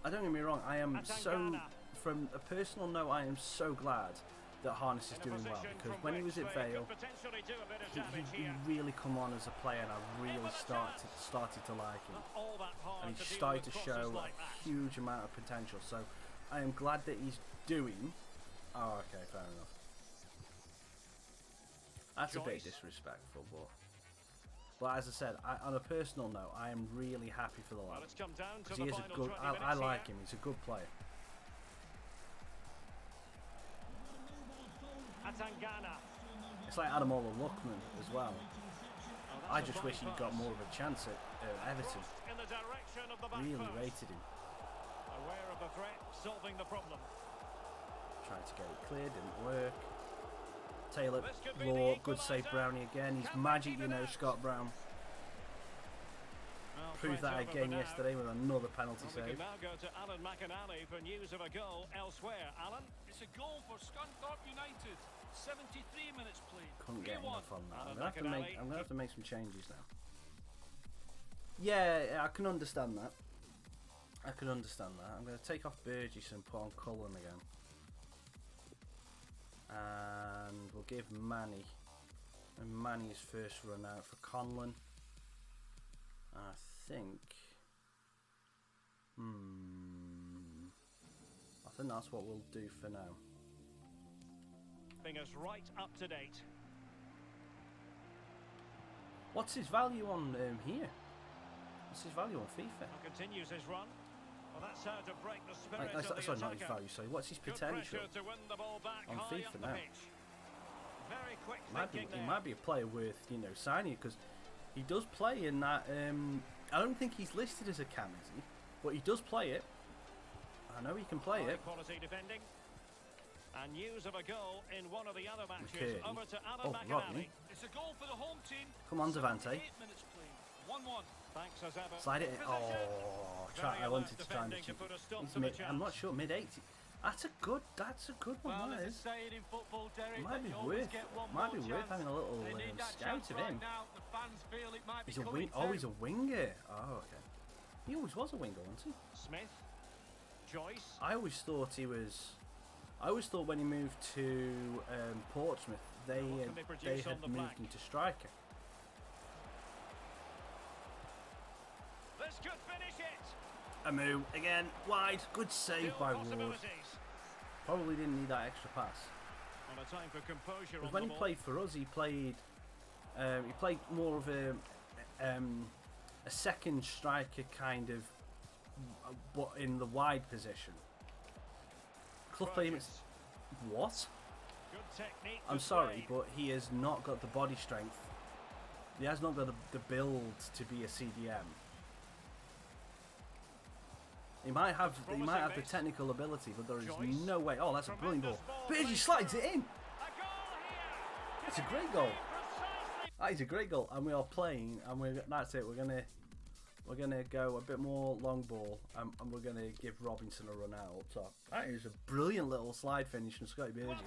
S1: I don't get me wrong. I am so,
S2: Atangana.
S1: from a personal note, I am so glad that Harness is
S2: In a
S1: doing well,
S2: position
S1: because
S2: from
S1: when he
S2: which
S1: was at
S2: they
S1: Vale,
S2: could potentially do a bit of
S1: he
S2: damage here.
S1: really come on as a player, and I really
S2: Give him a
S1: started to like him.
S2: Not all that hard
S1: And
S2: to
S1: he
S2: deal
S1: started
S2: with
S1: to
S2: crosses
S1: show
S2: like
S1: a
S2: that.
S1: huge amount of potential. So I am glad that he's doing. Oh, okay, fair enough. That's a bit
S2: Joyce.
S1: disrespectful, but as I said, on a personal note, I am really happy for the
S2: Well,
S1: lad.
S2: it's come down to
S1: Because he
S2: the
S1: is a
S2: final
S1: good.
S2: 20
S1: I
S2: minutes
S1: like
S2: here.
S1: him. He's a good player.
S2: Atangana.
S1: It's like Adamola Luckman as well.
S2: Oh, that's
S1: I
S2: a
S1: just
S2: fine
S1: wish he'd
S2: pass.
S1: got more of a chance at Everton.
S2: Crossed in the direction of the back
S1: Really
S2: post.
S1: rated him.
S2: Aware of the threat, solving the problem.
S1: Tried to get it clear, didn't work. Taylor,
S2: This could be the
S1: Raw, good save
S2: equaliser.
S1: Brownie again. He's
S2: Can they
S1: magic,
S2: keep
S1: you
S2: it
S1: know,
S2: out?
S1: Scott Brown.
S2: Well,
S1: Proved
S2: threat
S1: that
S2: over for
S1: again
S2: now.
S1: yesterday with another penalty
S2: Well, we
S1: save.
S2: can now go to Alan McInally for news of a goal elsewhere. Alan?
S4: It's a goal for Scunthorpe United. 73 minutes played.
S1: Couldn't get
S4: 3-1.
S1: enough on that.
S2: Alan
S1: I'm gonna have to make some changes now. Yeah, I can understand that. I'm gonna take off Burgess and put on Cullen again. And we'll give Manny his first run out for Conlon. And I think that's what we'll do for now.
S2: Bring us right up to date.
S1: What's his value on here? What's his value on FIFA?
S2: And continues his run. Well, that's how to break the spirit of the
S1: Sorry, not his
S2: attacker.
S1: value. Sorry, what's his
S2: Good
S1: potential?
S2: pressure to win the ball back
S1: on
S2: high
S1: FIFA
S2: up the
S1: now?
S2: pitch. Very quick
S1: He
S2: thinking there.
S1: might be a player worth signing, because he does play in that. I don't think he's listed as a cam, is he? But he does play it. I know he can play
S2: High
S1: it.
S2: quality defending. And news of a goal in one of the other matches.
S1: McCurdy.
S2: Over to Alan
S1: Oh,
S2: McInally.
S1: Rodney.
S4: It's a goal for the home team.
S1: Come on, Devante.
S4: 8 minutes played. 1-1.
S2: Thanks as ever.
S1: Slide it in.
S2: Possession.
S1: Oh, I wanted to try and
S2: defending to put a stop
S1: he's
S2: to the
S1: I'm not
S2: chance.
S1: sure, mid-80. That's a good one,
S3: Well,
S1: that
S3: there's a
S1: is.
S3: saying in football, Derek,
S1: It might
S3: that
S1: be
S3: you always
S1: worth
S3: get one
S1: might be
S3: more
S1: worth
S3: chance.
S1: having a little
S3: They need that
S1: scout
S3: chance
S1: of
S3: right
S1: him.
S3: now. The fans feel it might be
S1: He's a
S3: coming
S1: wing. Oh,
S3: too.
S1: he's a winger. Oh, okay. He always was a winger, wasn't he?
S2: Smith. Joyce.
S1: I always thought he was. I always thought when he moved to Portsmouth, they
S2: What can they produce
S1: had
S2: on the
S1: moved
S2: flank?
S1: into striker.
S2: This could finish it.
S1: Amu again, wide. Good save by Ward. Probably didn't need that extra pass.
S2: On a time for composure
S1: Because
S2: on
S1: when
S2: the
S1: he
S2: ball.
S1: played for us, he played more of a second striker kind of, but in the wide position. Clough played him. What?
S2: Good technique.
S1: I'm sorry, but he has not got the body strength. He has not got the build to be a CDM. He might have the technical ability, but there is no way. Oh, that's a brilliant ball. Bergie slides it in. That's a great goal. That is a great goal, and we are playing, and that's it. We're gonna go a bit more long ball, and we're gonna give Robinson a run out up top. That is a brilliant little slide finish from Scotty Burgess.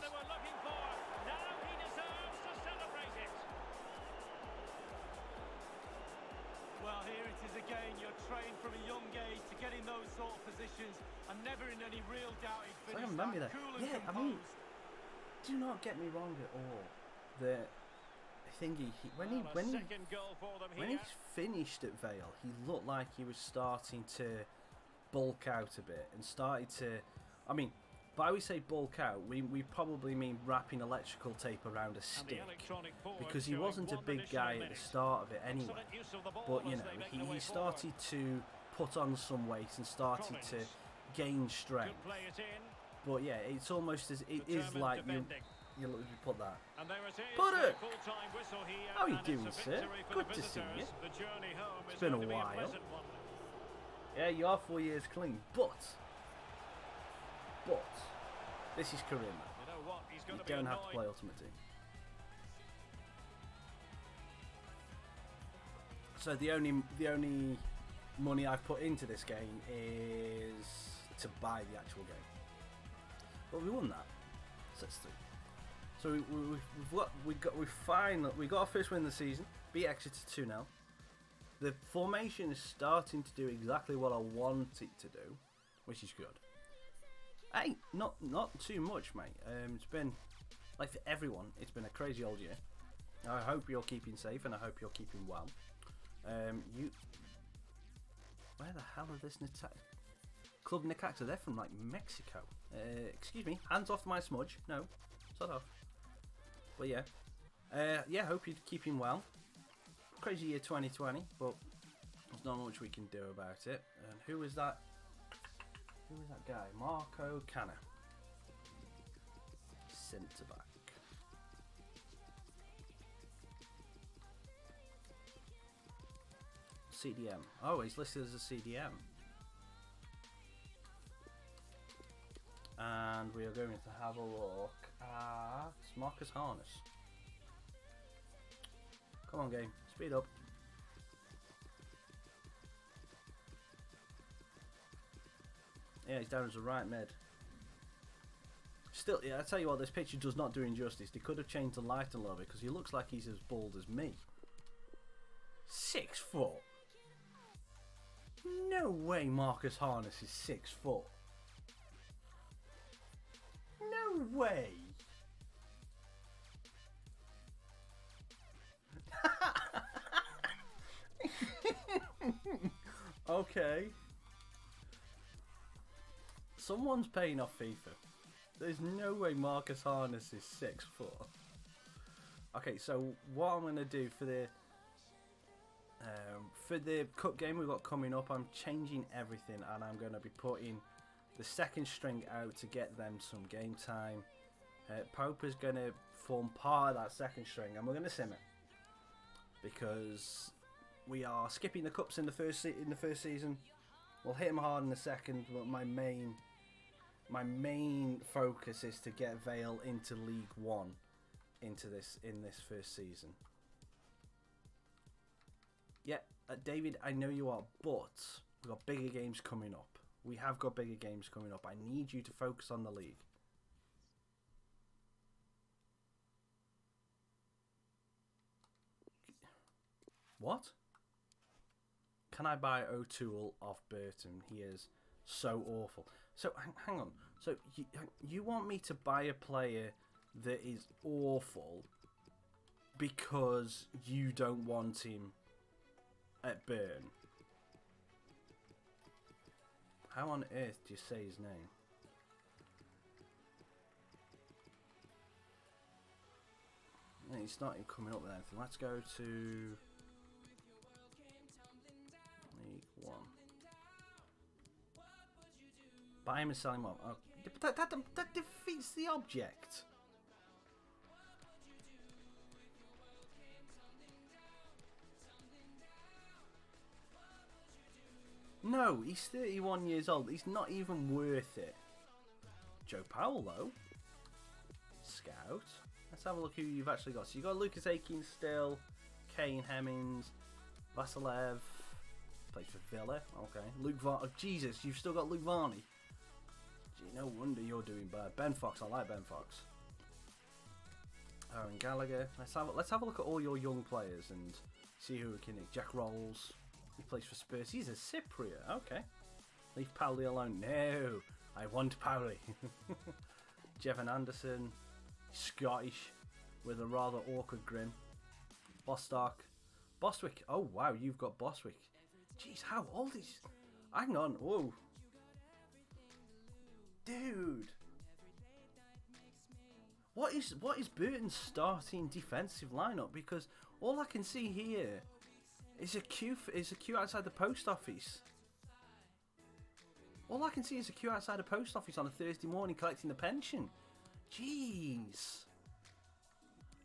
S3: Well, here it is again. You're trained from a young age to get in those sort of positions, and never in any real doubt he'd
S1: So I
S3: finish
S1: remember
S3: that
S1: that.
S3: cool and
S1: Yeah, I
S3: composed.
S1: mean, do not get me wrong at all. The thingy when he finished at Vale, he looked like he was starting to bulk out a bit and started to. I mean, by we say bulk out, we probably mean wrapping electrical tape around a stick, because he wasn't a big guy at the start of it anyway. But you know, he started to put on some weight and started to gain strength. But yeah, it's almost as it is like you put that. Put it! How are you doing, sir? Good to see you. It's been a while. Yeah, you are 4 years clean, but this is career mode. You don't have to play Ultimate Team. So the only money I've put into this game is to buy the actual game. But we won that. So that's 3. So we got our first win of the season. Beat Exeter 2-0. The formation is starting to do exactly what I want it to do, which is good. Hey, not too much, mate. It's been, like for everyone, it's been a crazy old year. I hope you're keeping safe and I hope you're keeping well. Where the hell are this Club Necaxa? They're from like Mexico. Excuse me, hands off my smudge. No, sort of. But yeah, hope you're keeping well. Crazy year 2020, but there's not much we can do about it. And who is that? Who is that guy? Marco Canna. Centre back. CDM. Oh, he's listed as a CDM. And we are going to have a look at Marcus Harness. Come on, game. Speed up. Yeah, he's down as a right mid. Still, yeah, I tell you what, this picture does not do him justice. They could have changed the light a little bit because he looks like he's as bald as me. 6 foot. No way Marcus Harness is 6 foot. No way. Okay. Someone's paying off FIFA. There's no way Marcus Harness is 6 foot. Okay, so what I'm going to do for the cup game we've got coming up, I'm changing everything and I'm going to be putting the second string out to get them some game time. Pope is going to form part of that second string and we're going to sim it because we are skipping the cups in the first season. We'll hit them hard in the second, but my main focus is to get Vale into League One in this first season. Yeah, David, I know you are, but we've got bigger games coming up. We have got bigger games coming up. I need you to focus on the league. What? Can I buy O'Toole off Burton? He is so awful. So hang on. So you want me to buy a player that is awful because you don't want him at Burn? How on earth do you say his name? No, it's not even coming up with anything. Let's go to League 1. Buy him and sell him on. Oh, that defeats the object. No, he's 31 years old. He's not even worth it. Joe Powell, though. Scout. Let's have a look who you've actually got. So you've got Lucas Akin still, Kane Hemmings, Vasilev, plays for Villa. Okay. Luke Varney. Oh, Jesus, you've still got Luke Varney. Gee, no wonder you're doing bad. Ben Fox, I like Ben Fox. Aaron Gallagher. Let's have a look at all your young players and see who we can nick. Jack Rolls. He plays for Spurs. He's a Cypriot. Okay. Leave Powley alone. No, I want Powley. Jevon Anderson. Scottish with a rather awkward grin. Bostock. Bostwick. Oh wow, you've got Bostwick. Jeez, how old is... Hang on. Whoa. Dude. What is Burton's starting defensive lineup? Because all I can see here is a queue outside the post office. All I can see is a queue outside the post office on a Thursday morning collecting the pension. Jeez.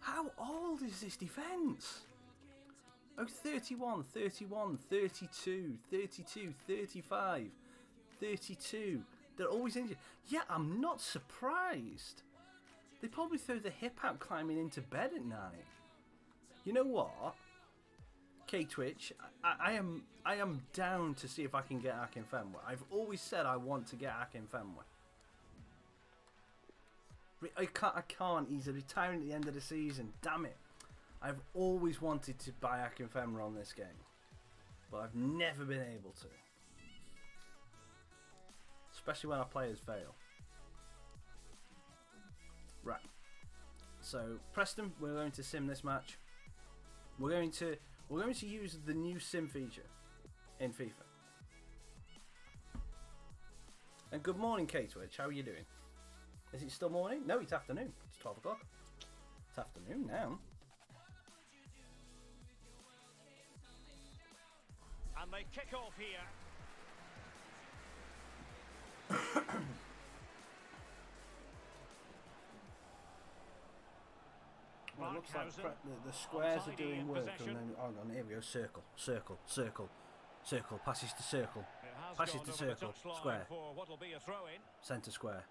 S1: How old is this defence? Oh, 31, 31, 32, 32, 35, 32. They're always injured. Yeah, I'm not surprised. They probably throw the hip out climbing into bed at night. You know what? K-Twitch, I am down to see if I can get Akinfenwa. I've always said I want to get Akinfenwa. I can't. He's retiring at the end of the season. Damn it. I've always wanted to buy Akinfenwa on this game. But I've never been able to. Especially when our players fail. Right. So, Preston, we're going to sim this match. We're going to use the new sim feature in FIFA. And good morning, K-Twitch. How are you doing? Is it still morning? No, it's afternoon. It's 12 o'clock. It's afternoon now.
S2: And they kick off here.
S1: Well, it looks like the squares are doing work. And then, hang on, here we go. Circle, circle, circle, circle. Passes to circle. Passes to circle. Square. Centre square.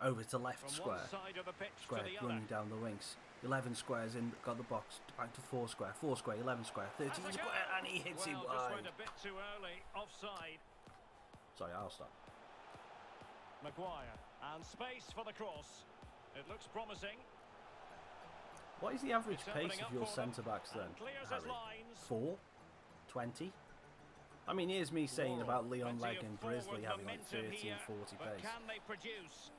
S1: Over to left square. Square running down the wings. 11 squares in, got the box. Back to 4 square. 4 square, 11 square, 13 square, and he hits it wide.
S2: Went a bit too early, offside.
S1: Sorry, I'll stop.
S2: Maguire, and space for the cross. It looks promising.
S1: What is the average pace of your centre backs then, Harry? 4? 20? I mean, here's me saying about Leon Legg and Brisley having like 30 and 40 pace.
S2: Can they produce?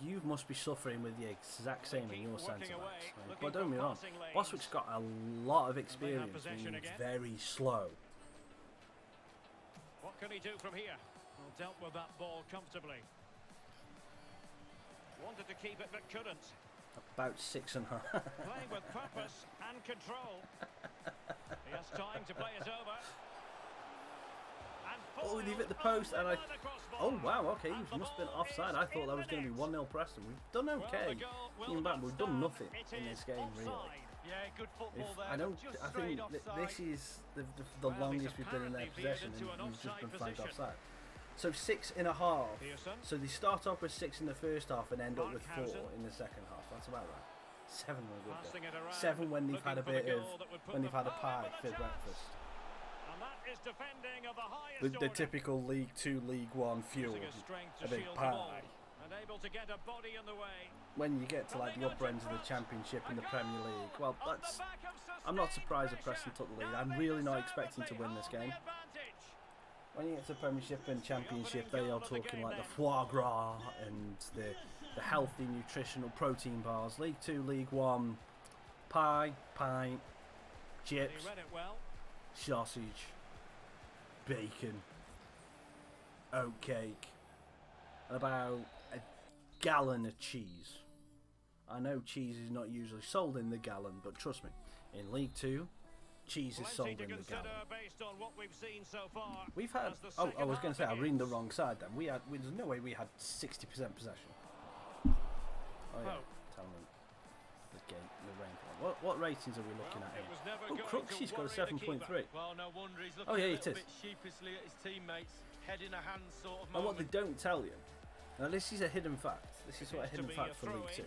S1: You must be suffering with the exact same in your centre backs. But don't get me wrong, Bostwick's got a lot of experience being very slow.
S2: What can he do from here? Well, dealt with that ball comfortably. Wanted to keep it but couldn't.
S1: About 6.5.
S2: Playing with purpose and control. He has time to play it over.
S1: Oh, he hit the post, and oh wow, okay, he must have been offside. I thought that was going to be 1-0 Preston. We've done okay. Looking back, we've done nothing in this game really.
S3: Yeah, good football there.
S1: I think this is the longest we've been in their possession, and we've just been flagged offside. So 6.5. So they start off with 6 in the first half and end up with 4 in the second half. That's about right. 7 on a good day. 7 when they've had a bit of a pie for breakfast.
S2: Is defending of the highest
S1: the typical League 2, League 1 fuel, a big pie.
S2: And able to get a body in the way.
S1: When you get to like the upper ends of the Championship and the Premier League, well, I'm not surprised that Preston took the lead. I'm really not expecting to win this game. When you get to Premiership and Championship, they are talking like the foie gras and the healthy nutritional protein bars. League 2, League 1, pie, pint, chips, sausage, bacon, oatcake, and about a gallon of cheese. I know cheese is not usually sold in the gallon, but trust me, in League 2, cheese is sold in the gallon. We've had... Oh, I was going to say, I'm reading the wrong side then. There's no way we had 60% possession. Oh, yeah. Tell me. The rain. What ratings are we looking at here? Oh, Cruxy's got a 7.3.
S3: Well, no wonder he's looking
S1: oh, yeah,
S3: a
S1: it
S3: little
S1: is.
S3: bit sheepishly at his teammates, head in a hand sort of
S1: And
S3: moment.
S1: what they don't tell you, now this is a hidden fact. This is what a hidden fact for League 2.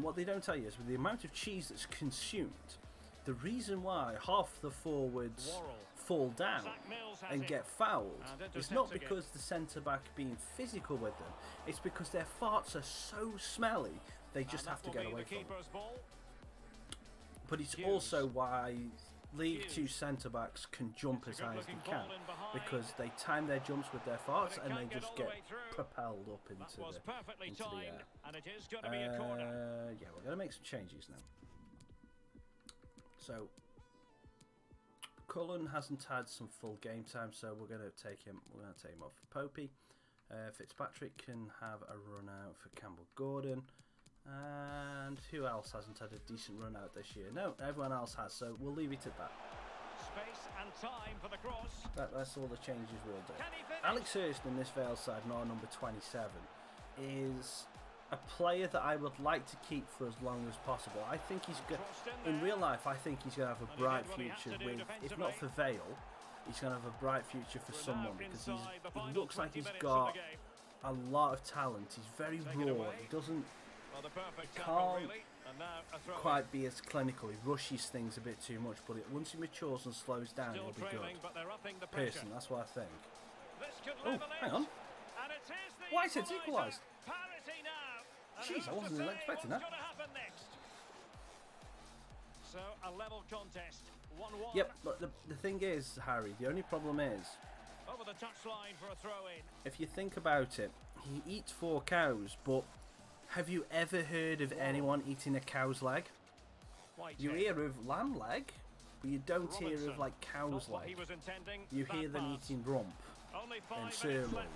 S1: What they don't tell you is with the amount of cheese that's consumed, the reason why half the forwards fall down and get fouled is not because the centre-back being physical with them, it's because their farts are so smelly they just have to get away from them. But it's also why League 2 centre-backs can jump as high as they can, because they time their jumps with their farts and they just get propelled up into the air. Yeah, we're going to make some changes now. So, Cullen hasn't had some full game time, so we're going to take him. We're going to take him off for Popey. Fitzpatrick can have a run out for Campbell-Gordon. And who else hasn't had a decent run out this year? No, everyone else has, so we'll leave it at that.
S2: Space and time for the cross.
S1: That's all the changes we'll do. Alex Hurst in this Vale side, now number 27, is a player that I would like to keep for as long as possible. I think he's good. In real life, I think he's going to have a bright future with, if not for Vale, he's going to have a bright future for someone, because he looks like he's got a lot of talent. He's very raw. He doesn't... can't quite be as clinical. He rushes things a bit too much, but once he matures and slows down, he'll be good. Personally, that's what I think. Oh, hang on. Whitehead's equalised. Jeez, I wasn't expecting that.
S2: So a level contest. 1-1.
S1: Yep, but the thing is, Harry, the only problem is,
S2: over the touchline for a throw-in.
S1: if you think about it, he eats 4 cows, but have you ever heard of anyone eating a cow's leg? You hear of lamb leg, but you don't hear of like cow's leg. You hear them eating rump and sirloin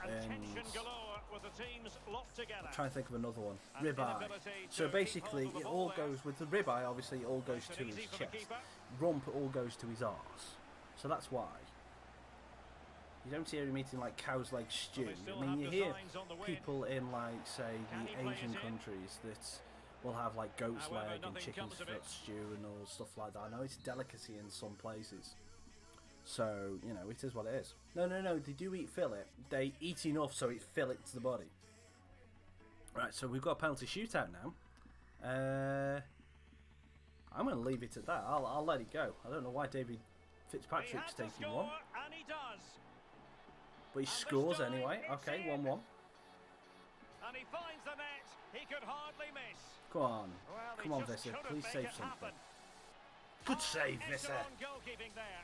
S1: and I'm trying to think of another one. Ribeye. So basically, it all goes with the ribeye. Obviously, it all goes to his chest. Rump all goes to his arse. So that's why. You don't hear him eating like cow's leg stew. I mean, you hear people in like, say, the Asian countries that will have like goat's leg and chicken's foot stew and all stuff like that. I know it's a delicacy in some places. So, you know, it is what it is. No, they do eat fillet. They eat enough so it fillets the body. Right, so we've got a penalty shootout now. I'm going to leave it at that. I'll let it go. I don't know why David Fitzpatrick's taking one.
S2: And he does.
S1: But he scores anyway. Okay, 1-1.
S2: And he finds the net. He could hardly miss.
S1: Come on.
S2: Well,
S1: Come on, Visser. Please save something. Good save, Visser.
S2: Goalkeeping there.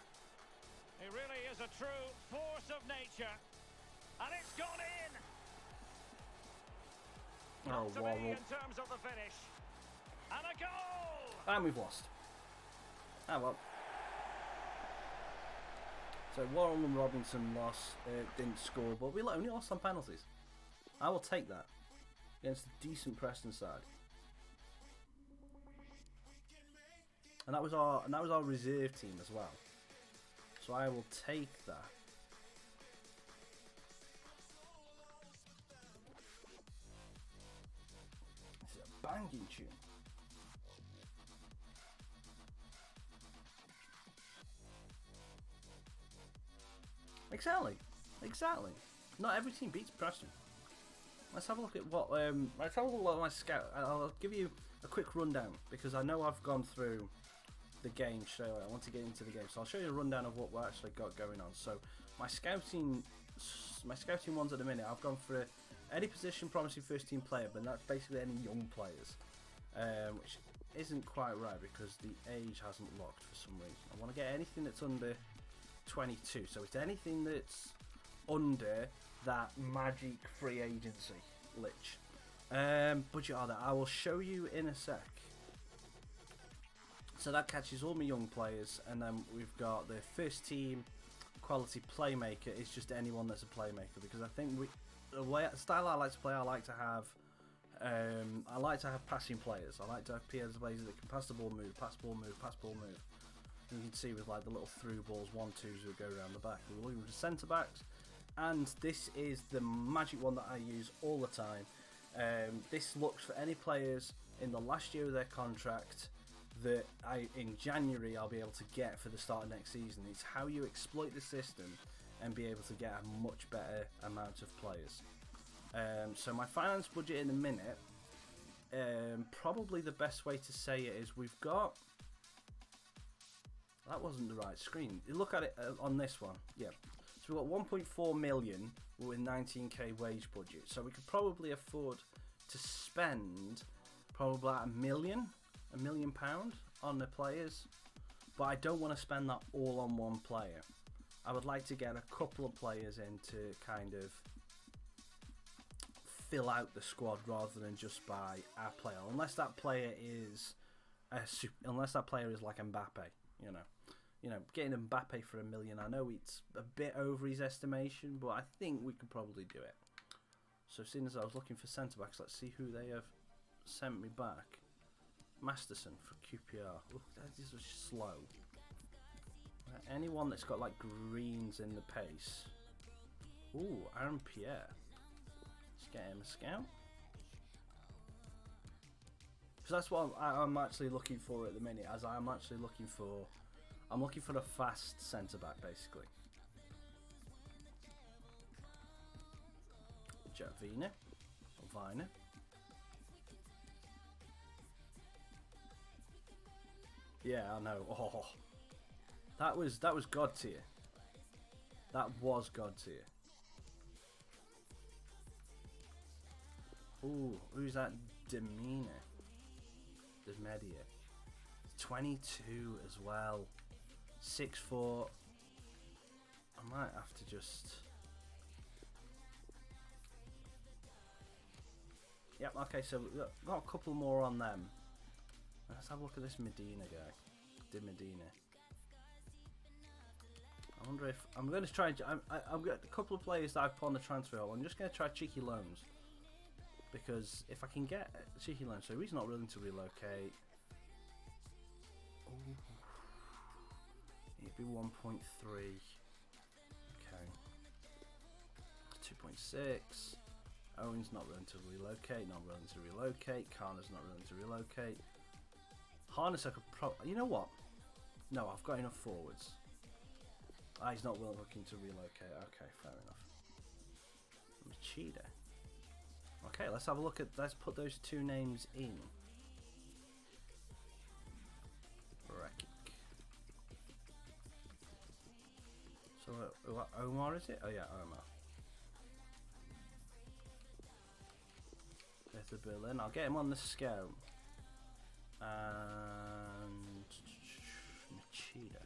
S2: He really is a true force of nature. And it's gone in.
S1: Oh, Warrell.
S2: In terms of the finish. And a goal.
S1: And we've lost. Ah, well. So Warrell and Robinson lost, didn't score, but we only lost on penalties. I will take that against a decent Preston side. And that was our reserve team as well. So I will take that. This is a banging tune. Exactly. Not every team beats Preston. Let's have a look at what. Let's have a look at my scout. I'll give you a quick rundown because I know I've gone through the game straight away. I want to get into the game, so I'll show you a rundown of what we actually got going on. So my scouting ones at the minute, I've gone for any position promising first team player, but that's basically any young players, which isn't quite right because the age hasn't locked for some reason. I want to get anything that's under 22, so it's anything that's under that magic free agency lich. Budget order, I will show you in a sec. So that catches all my young players, and then we've got the first team quality playmaker is just anyone that's a playmaker, because I think the style I like to play, I like to have passing players. I like to have players that can pass the ball, move, pass ball, move, pass ball, move. And you can see with like the little through balls, 1-2s who go around the back. We're looking for centre backs, and this is the magic one that I use all the time. This looks for any players in the last year of their contract that in January I'll be able to get for the start of next season. It's how you exploit the system and be able to get a much better amount of players. So my finance budget in a minute, probably the best way to say it is we've got... That wasn't the right screen. You look at it on this one. Yeah. So we've got 1.4 million with 19k wage budget. So we could probably afford to spend probably about £1 million on the players. But I don't want to spend that all on one player. I would like to get a couple of players in to kind of fill out the squad rather than just buy a player. Unless that player is like Mbappe, you know, getting Mbappe for $1 million. I know it's a bit over his estimation, but I think we could probably do it. So, seeing as I was looking for centre backs, let's see who they have sent me back. Masterson for QPR. Ooh, that is slow. Anyone that's got like greens in the pace. Ooh, Aaron Pierre. Let's get him a scout. So that's what I'm actually looking for at the minute. I'm looking for a fast centre back, basically. Vine. Yeah, I know. Oh, that was God tier. That was God tier. Ooh, who's that? Demedia. 22 as well. 6'4". I might have to just... Yep, okay, so we've got a couple more on them. Let's have a look at this Medina guy. Medina. I wonder if... I'm going to try... I've got a couple of players that I've put on the transfer hole. I'm just going to try cheeky loans. Because if I can get cheeky loans, so he's not willing to relocate. Ooh. It'd be 1.3. Okay. 2.6. Owen's not willing to relocate. Not willing to relocate. Karna's not willing to relocate. Harness, I could you know what? No, I've got enough forwards. He's not looking to relocate. Okay, fair enough. Machida. Okay, let's have a look at... Let's put those two names in. Rakic. So, Omar is it? Oh yeah, Omar. There's the Berlin. I'll get him on the scout. And... Machida.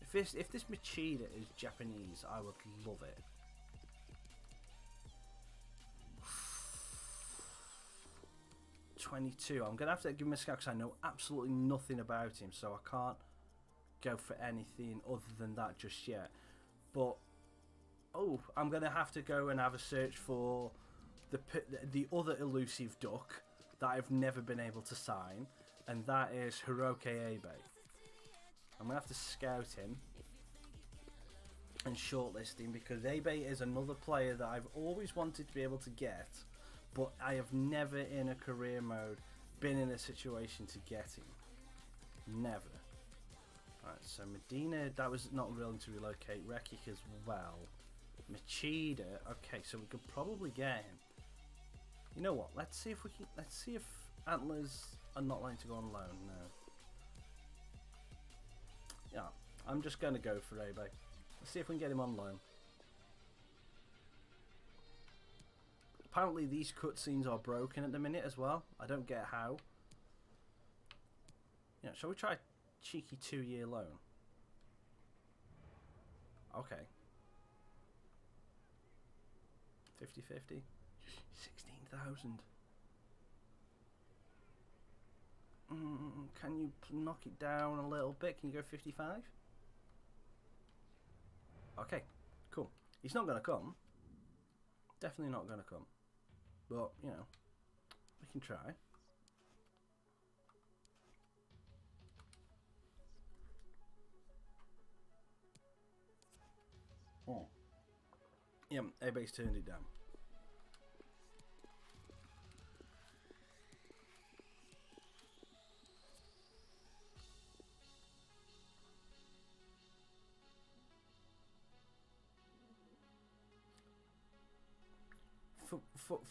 S1: If this Machida is Japanese, I would love it. $22. I'm gonna have to give him a scout because I know absolutely nothing about him, so I can't go for anything other than that just yet. But I'm gonna have to go and have a search for the other elusive duck that I've never been able to sign, and that is Hiroki Abe. I'm gonna have to scout him and shortlist him because Abe is another player that I've always wanted to be able to get, but I have never in a career mode been in a situation to get him. Never. Alright, so Medina, that was not willing to relocate. Rakic as well. Machida, okay, so we could probably get him. You know what? Let's see if Antlers are not going to go on loan. No. Yeah, I'm just going to go for Abe. Let's see if we can get him on loan. Apparently these cutscenes are broken at the minute as well. I don't get how. Yeah, shall we try a cheeky 2-year loan? Okay. 50-50. 16,000. Can you knock it down a little bit? Can you go 55? Okay, cool. He's not going to come. Definitely not going to come. But, you know, we can try. Oh. Yeah, everybody's turned it down.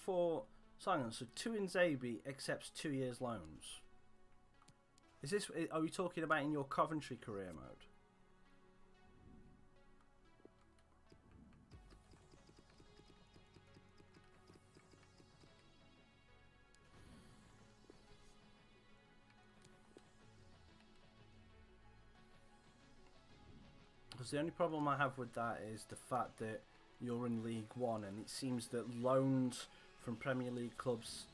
S1: For silence, so Tuanzebe accepts 2 years loans. Is this? Are we talking about in your Coventry career mode? Because the only problem I have with that is the fact that you're in League One, and it seems that loans from Premier League clubs,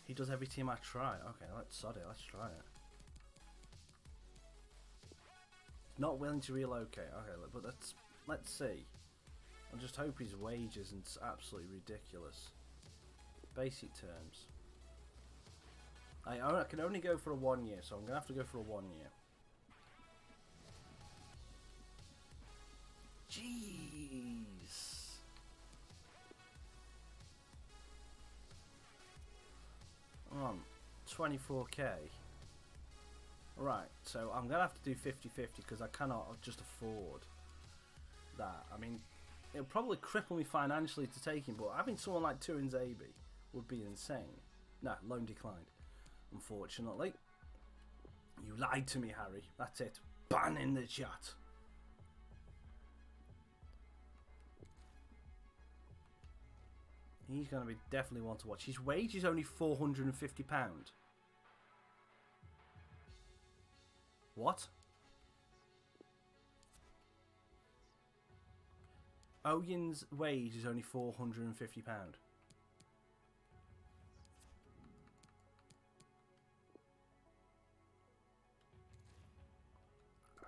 S1: he does every team I try. Okay, let's try it. Not willing to relocate. Okay, but let's see. I just hope his wage isn't absolutely ridiculous. Basic terms. I can only go for a 1 year, so I'm gonna have to go for a 1 year. Jeez. On 24k. Right, so I'm gonna have to do 50-50 because I cannot just afford that. I mean, it'll probably cripple me financially to take him, but having someone like Tuanzebe would be insane. No, loan declined. Unfortunately. You lied to me, Harry. That's it. Ban in the chat. He's going to be definitely one to watch. His wage is only £450. What? Owen's wage is only £450.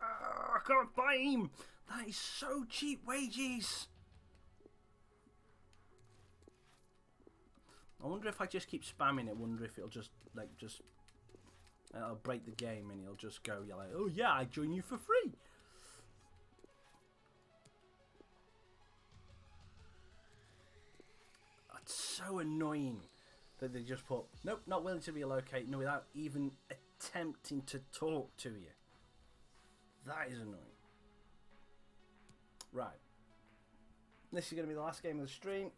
S1: I can't buy him. That is so cheap wages. I wonder if I just keep spamming it. Wonder if it'll just it'll break the game and it'll just go. You're like, oh yeah, I join you for free. That's so annoying that they just put nope, not willing to relocate, no, without even attempting to talk to you. That is annoying. Right. This is going to be the last game of the stream.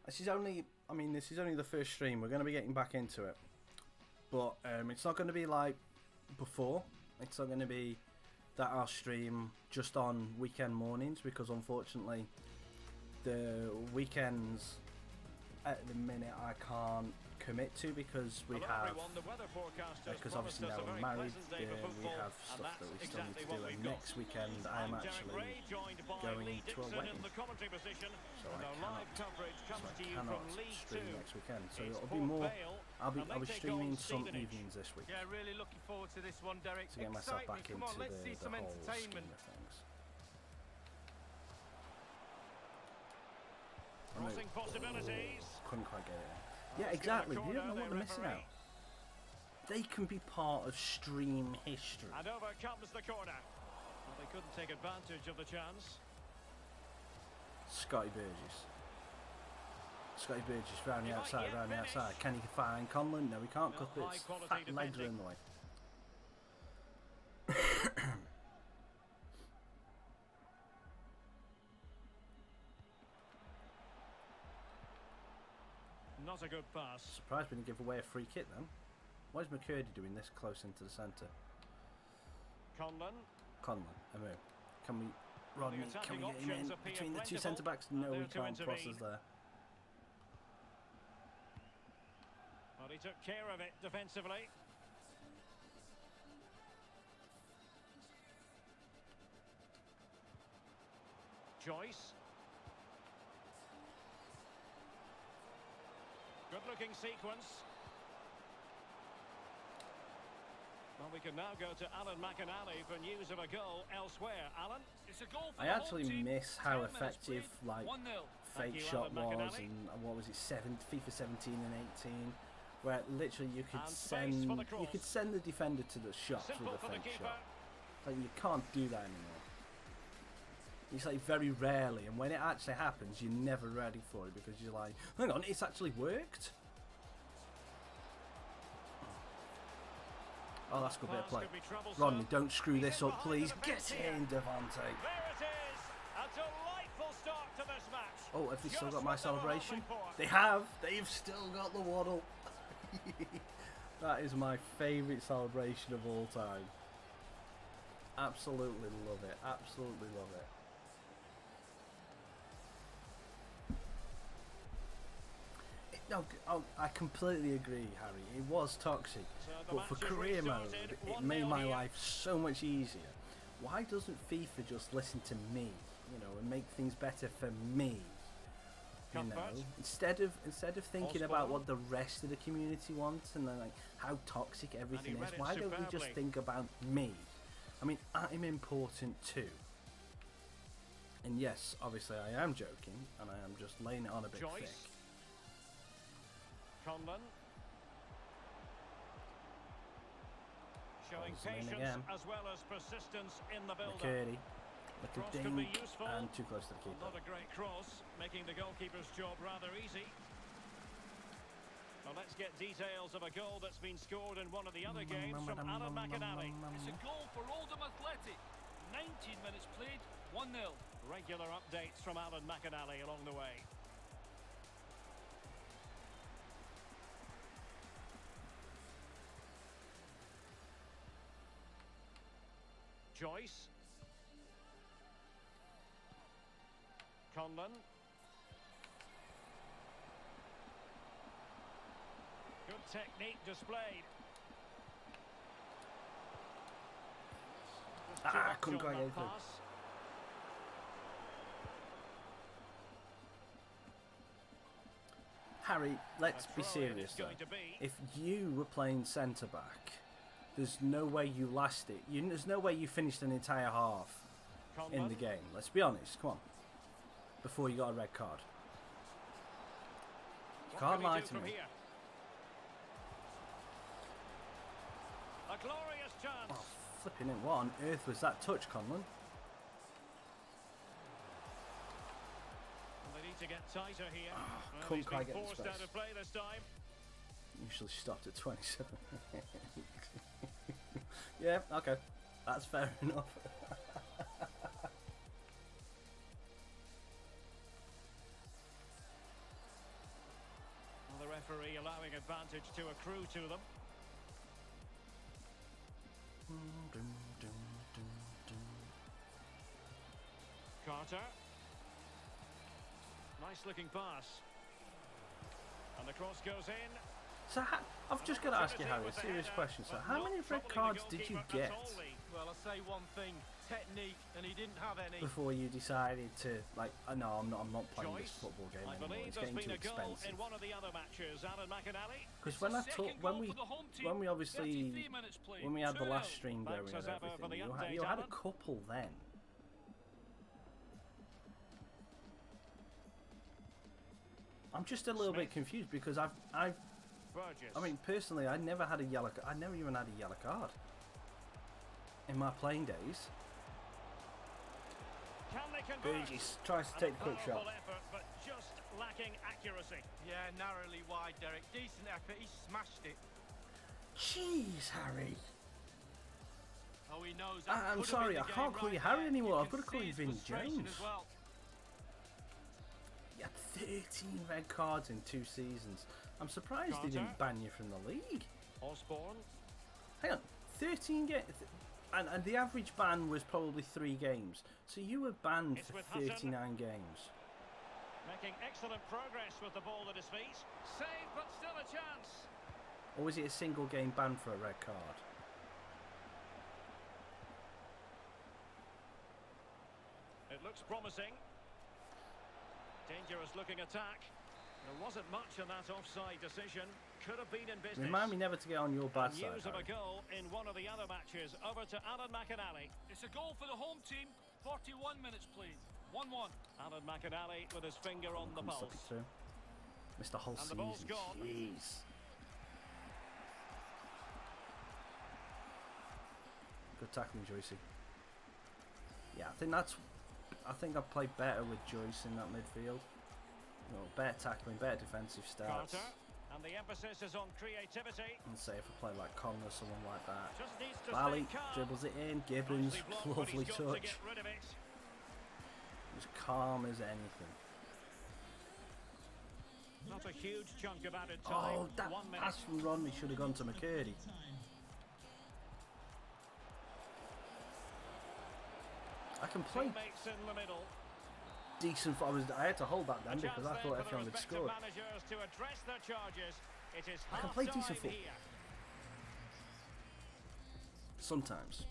S1: This is only the first stream. We're going to be getting back into it. But it's not going to be like before. It's not going to be that I'll stream just on weekend mornings, because unfortunately the weekends at the minute I can't commit to, because we have, because obviously now we're married, we have stuff that we still need to do, and next weekend I am actually going to a wedding, so I cannot stream next weekend, so it'll be more, I'll be streaming some evenings this week.
S3: Yeah, really looking forward to this one, Derek.
S1: To get myself back into the whole scheme of things.
S2: Crossing possibilities.
S1: Couldn't quite get it. Yeah, exactly. You don't know what they're missing out. They can be part of stream history.
S2: And over comes the corner. Well, they couldn't take advantage of the chance.
S1: Scotty Burgess. Scotty Burgess round the outside, round the outside. Can he find Conlon? No, he can't, because his fat legs are in the way.
S2: Not a good pass.
S1: Surprised we didn't give away a free kick then. Why is McCurdy doing this close into the centre?
S2: Conlon.
S1: A move. Can we, Rodney, can we get him in between the two centre backs? No, we can't. Process there.
S2: Well, he took care of it defensively. Joyce. Good looking sequence. Well, we can now go to Alan McInally for news of a goal elsewhere. Alan?
S4: It's a goal for
S1: I
S4: the
S1: actually
S4: home team.
S1: miss how
S4: 10 minutes
S1: effective
S4: played,
S1: like
S4: 1-0.
S1: fake
S2: you,
S1: shot
S2: Alan
S1: was,
S2: McInally.
S1: and what was it, FIFA 17 and 18, where literally you could
S2: And space for the cross.
S1: send the defender to the shots
S2: Simple
S1: with a
S2: for the
S1: fake
S2: keeper.
S1: shot. Like, you can't do that anymore. It's like very rarely, and when it actually happens, you're never ready for it because you're like, hang on, it's actually worked. Oh, that's a good bit of play. Rodney, don't screw this up, please. Get in, Devante.
S2: There it is. A delightful start to this match.
S1: Oh, have they still
S2: Just
S1: got my
S2: what they were
S1: celebration?
S2: hoping for.
S1: They have. They've still got the waddle. That is my favourite celebration of all time. Absolutely love it. Absolutely love it. No, oh, I completely agree, Harry. It was toxic,
S2: So the
S1: but for
S2: match is
S1: career mode,
S2: restarted.
S1: it
S2: 1-0
S1: made my
S2: here.
S1: life so much easier. Why doesn't FIFA just listen to me, and make things better for me? You know,
S2: Cuthbert.
S1: instead of thinking about
S2: Osborne.
S1: what the rest of the community wants and then like how toxic everything
S2: read
S1: is,
S2: it
S1: why don't we just
S2: superbly.
S1: think about me? I mean, I'm important too. And yes, obviously I am joking, and I am just laying it on a bit
S2: Joyce.
S1: thick.
S2: Conlon. Showing
S1: Balls in
S2: patience
S1: again.
S2: as well as persistence in the build-up.
S1: McCurdy, little
S2: Cross could be
S1: dink,
S2: useful.
S1: and too close to the keeper.
S2: Not a great cross, making the goalkeeper's job rather easy. Well, let's get details of a goal that's been scored in one of the other games from Alan McInally.
S4: It's a goal for Oldham Athletic. 19 minutes played, 1-0.
S2: Regular updates from Alan McInally along the way. Joyce. Conlon. Good technique displayed.
S1: Couldn't quite get it through.
S2: Pass.
S1: Harry, let's
S2: A
S1: be
S2: throw in
S1: serious
S2: it's
S1: though.
S2: going to be.
S1: If you were playing centre back, there's no way you lasted. There's no way you finished an entire half in
S2: Conlon.
S1: the game. Let's be honest. Come on. Before you got a red card. You
S2: What
S1: can't
S2: can he
S1: lie
S2: do
S1: to
S2: from
S1: me.
S2: here? A glorious chance.
S1: Oh, flipping it. What on earth was that touch, Conlon?
S2: And they need to get tighter here. Well,
S1: couldn't
S2: he's been
S1: quite get the
S2: forced
S1: space.
S2: out of play this time.
S1: Usually stopped at 27. Yeah, okay. That's fair enough.
S2: Well, the referee allowing advantage to accrue to them. Carter. Nice looking pass. And the cross goes in.
S1: So, I've just got to ask you, Harry, a serious question. So, how many red cards did you get
S3: Well, I'll say one thing. Technique, and he didn't have any.
S1: before you decided to, like, no, I'm not playing this
S2: Joyce.
S1: football game
S2: I
S1: anymore.
S2: believe
S1: It's
S2: there's
S1: getting
S2: been
S1: too
S2: a goal
S1: expensive.
S2: in one of the other matches. Alan McInally.
S1: Because when I talk, when we obviously,
S4: 33 minutes played,
S1: when we had the
S4: 2-0.
S1: last stream going
S2: Thanks
S1: and
S2: as ever for the
S1: everything, you
S2: update,
S1: had a
S2: Alan.
S1: couple then. I'm just a little bit
S2: Smith.
S1: confused because
S2: Burgess.
S1: I mean, personally, I never had a yellow. I never even had a yellow card in my playing days.
S2: Can they convert?
S1: Burgess tries to
S2: And
S1: take a quick
S2: powerful
S1: shot.
S2: effort, but just lacking accuracy.
S3: Yeah, narrowly wide, Derek. Decent effort. He smashed it.
S1: Jeez, Harry.
S3: Oh, he knows.
S1: I'm sorry, I can't call you Harry anymore. I've got to call you Vin Jones.
S3: As well.
S1: You had 13 red cards in 2 seasons. I'm surprised they didn't
S2: Carter.
S1: ban you from the league.
S2: Osborne.
S1: Hang on, 13 games, and the average ban was probably 3 games. So you were banned
S2: It's
S1: for
S2: with Hutton.
S1: 39 games.
S2: Making excellent progress with the ball at his feet. Save, but still a chance.
S1: Or was it a single game ban for a red card?
S2: It looks promising. Dangerous looking attack. There wasn't much in that offside decision. Could have been in business.
S1: Remind me never to get on your bad side.
S2: News of a goal in one of the other matches. Over to Alan McInally.
S4: It's a goal for the home team. 41 minutes played. 1-1.
S2: Alan McInally with his finger on the pulse.
S1: Missed the whole
S2: And
S1: season.
S2: the ball's gone.
S1: Jeez. Good tackling, Joycey. Yeah, I think I played better with Joyce in that midfield. No, better tackling, better defensive starts.
S2: Carter, and the emphasis is on creativity.
S1: And say if I play like Connor or someone like that.
S2: Just needs to
S1: Vale
S2: stay calm.
S1: dribbles it in. Gibbons,
S2: Nicely blocked, but
S1: lovely
S2: he's got to
S1: touch.
S2: get rid of it.
S1: As calm as anything.
S2: Not a huge chunk of added time.
S1: Oh, that
S2: 1 minute.
S1: pass from Rodney should have gone to McCurdy. I can play
S2: Teammates in the middle.
S1: decent. I had to hold that then because I thought
S2: for the
S1: everyone would
S2: respective
S1: score.
S2: managers to address their charges. It is
S1: I can play decent
S2: half-time
S1: football.
S2: here.
S1: Sometimes.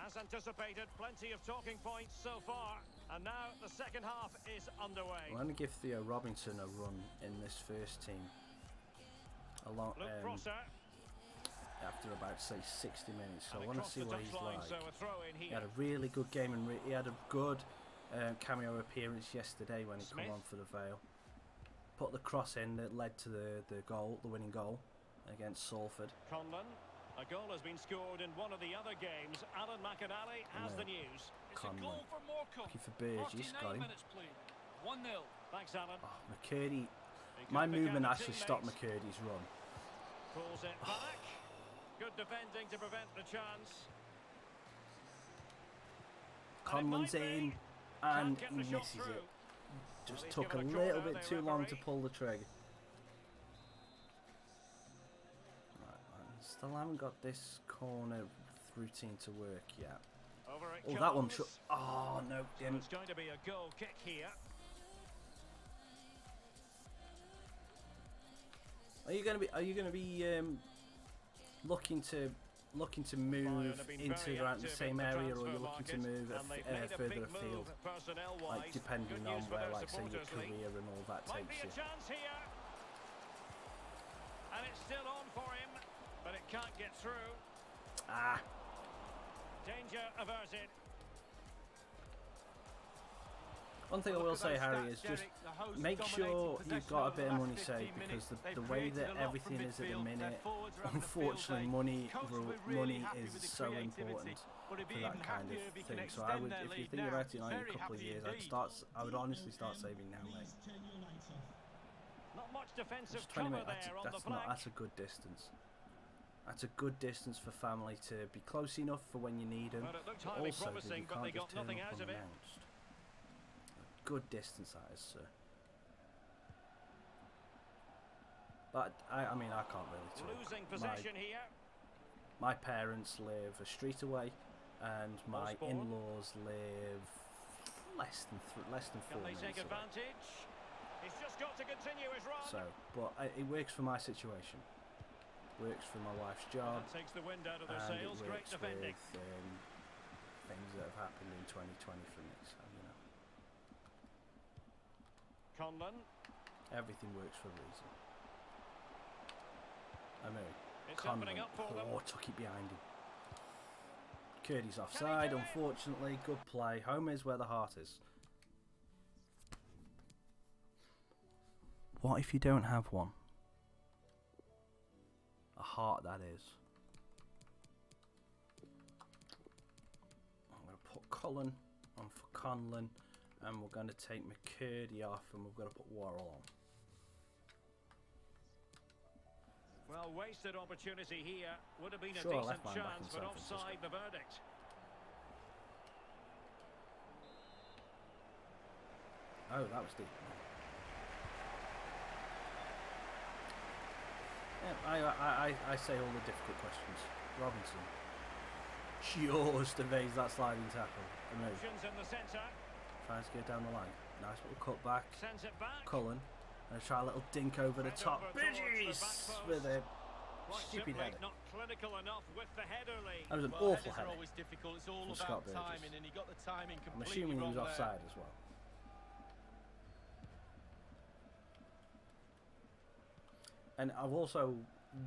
S2: As anticipated, plenty of talking points so far. And now the second half is underway.
S1: I'm going to give Theo Robinson a run in this first team. Along,
S2: Luke Prosser.
S1: after about say 60 minutes, so
S2: And
S1: I want to
S2: across
S1: see
S2: the
S1: what he's
S2: touchline,
S1: like.
S2: so a throw in
S1: He
S2: here.
S1: had a really good game and he had a good cameo appearance yesterday when he
S2: Smith.
S1: came on for the Vale. Put the cross in that led to the goal, the winning goal against Salford.
S2: Conlon. A goal has been scored in one of the other games. Alan McInally has the news.
S4: It's
S1: Conlon.
S4: a goal for Morecambe.
S1: Looking for Burgess,
S4: 49
S1: got him.
S4: minutes played. 1-0.
S2: Thanks, Alan.
S1: Oh, McCurdy.
S2: He
S1: My
S2: could pick
S1: movement
S2: out
S1: actually
S2: the
S1: stopped
S2: teammates.
S1: McCurdy's run.
S2: Pulls it back. Good defending to prevent the chance.
S1: Conlon's in and
S2: Can't get
S1: he
S2: the shot
S1: misses
S2: through.
S1: it. Just
S2: he's
S1: took a
S2: given a
S1: little
S2: corner,
S1: bit
S2: the
S1: too long to
S2: referee.
S1: pull the trigger. Right, man, still haven't got this corner routine to work yet.
S2: Over it
S1: Oh, that one
S2: comes.
S1: should. Oh no,
S2: So
S1: didn't.
S2: it's going to be a goal kick here.
S1: Are you going to be looking to move
S2: Bayern have been
S1: into
S2: very
S1: around the
S2: active
S1: same
S2: in the
S1: area, or
S2: transfer
S1: you're looking to
S2: market,
S1: move
S2: and they've made a
S1: further
S2: big
S1: afield?
S2: move personnel-wise.
S1: Like depending
S2: Good
S1: on
S2: news for
S1: where,
S2: their
S1: like, say, your
S2: supporters, Lee.
S1: career and all that
S2: Might
S1: takes
S2: be a
S1: you.
S2: chance here. And it's still on for him, but it can't get through.
S1: Ah,
S2: Danger averted.
S1: one thing I will say, Harry, is just make sure you've got a bit of money saved, because the way that everything is at the minute, unfortunately, money is so important for that kind of thing. So I would, if you think about it in like a couple of years, I would honestly start saving now, mate.
S2: Not much defensive
S1: Just 20
S2: cover
S1: minutes.
S2: there on the flank.
S1: That's a good distance. That's a good distance for family to be close enough for when you need them.
S2: Well, it looked
S1: but
S2: highly
S1: also that
S2: promising,
S1: you
S2: but
S1: can't
S2: they
S1: just
S2: got
S1: turn
S2: nothing
S1: up
S2: out of it.
S1: unannounced. A good distance that is, sir. But I mean, I can't really talk.
S2: Losing possession here.
S1: My parents live a street away, and my
S2: Osborne.
S1: in-laws live less than 4
S2: Can they
S1: minutes
S2: take
S1: away.
S2: advantage? He's just got to continue his run.
S1: So, but it works for my situation. Works for my wife's job.
S2: That takes the wind out of their
S1: And
S2: sails.
S1: it
S2: Great
S1: works
S2: defending.
S1: with things that have happened in 2020 for me. So, you know,
S2: Conlon.
S1: everything works for a reason. I mean,
S2: It's opening
S1: Conlon,
S2: up for them.
S1: took it behind him. Curdy's offside,
S2: do it?
S1: unfortunately. Good play. Home is where the heart is. What if you don't have one? A heart, that is. I'm going to put Cullen on for Conlon, and we're going to take McCurdy off, and we're going to put Worrell on.
S2: Well, wasted opportunity here. Would have been
S1: Sure,
S2: a
S1: I left
S2: decent
S1: mine back in
S2: chance, but
S1: San Francisco.
S2: offside the verdict.
S1: Oh, that was deep. Yeah, I say all the difficult questions. Robinson just evades that sliding tackle. Amazing.
S2: Options in the centre.
S1: Tries to get down the line. Nice little cut back.
S2: Sends it back.
S1: Cullen. And try a little dink over the
S2: Right
S1: top.
S2: over towards the
S1: Bridges
S2: back post.
S1: with it. Stupid header.
S2: Not clinical enough with the header lead.
S1: That was an
S3: Well,
S1: awful
S3: headers are
S1: header.
S3: always difficult. It's all
S1: from
S3: about
S1: Scott Burgess.
S3: timing, and he got the timing
S1: I'm
S3: completely
S1: assuming he was
S3: wrong
S1: offside
S3: there.
S1: as well. And I've also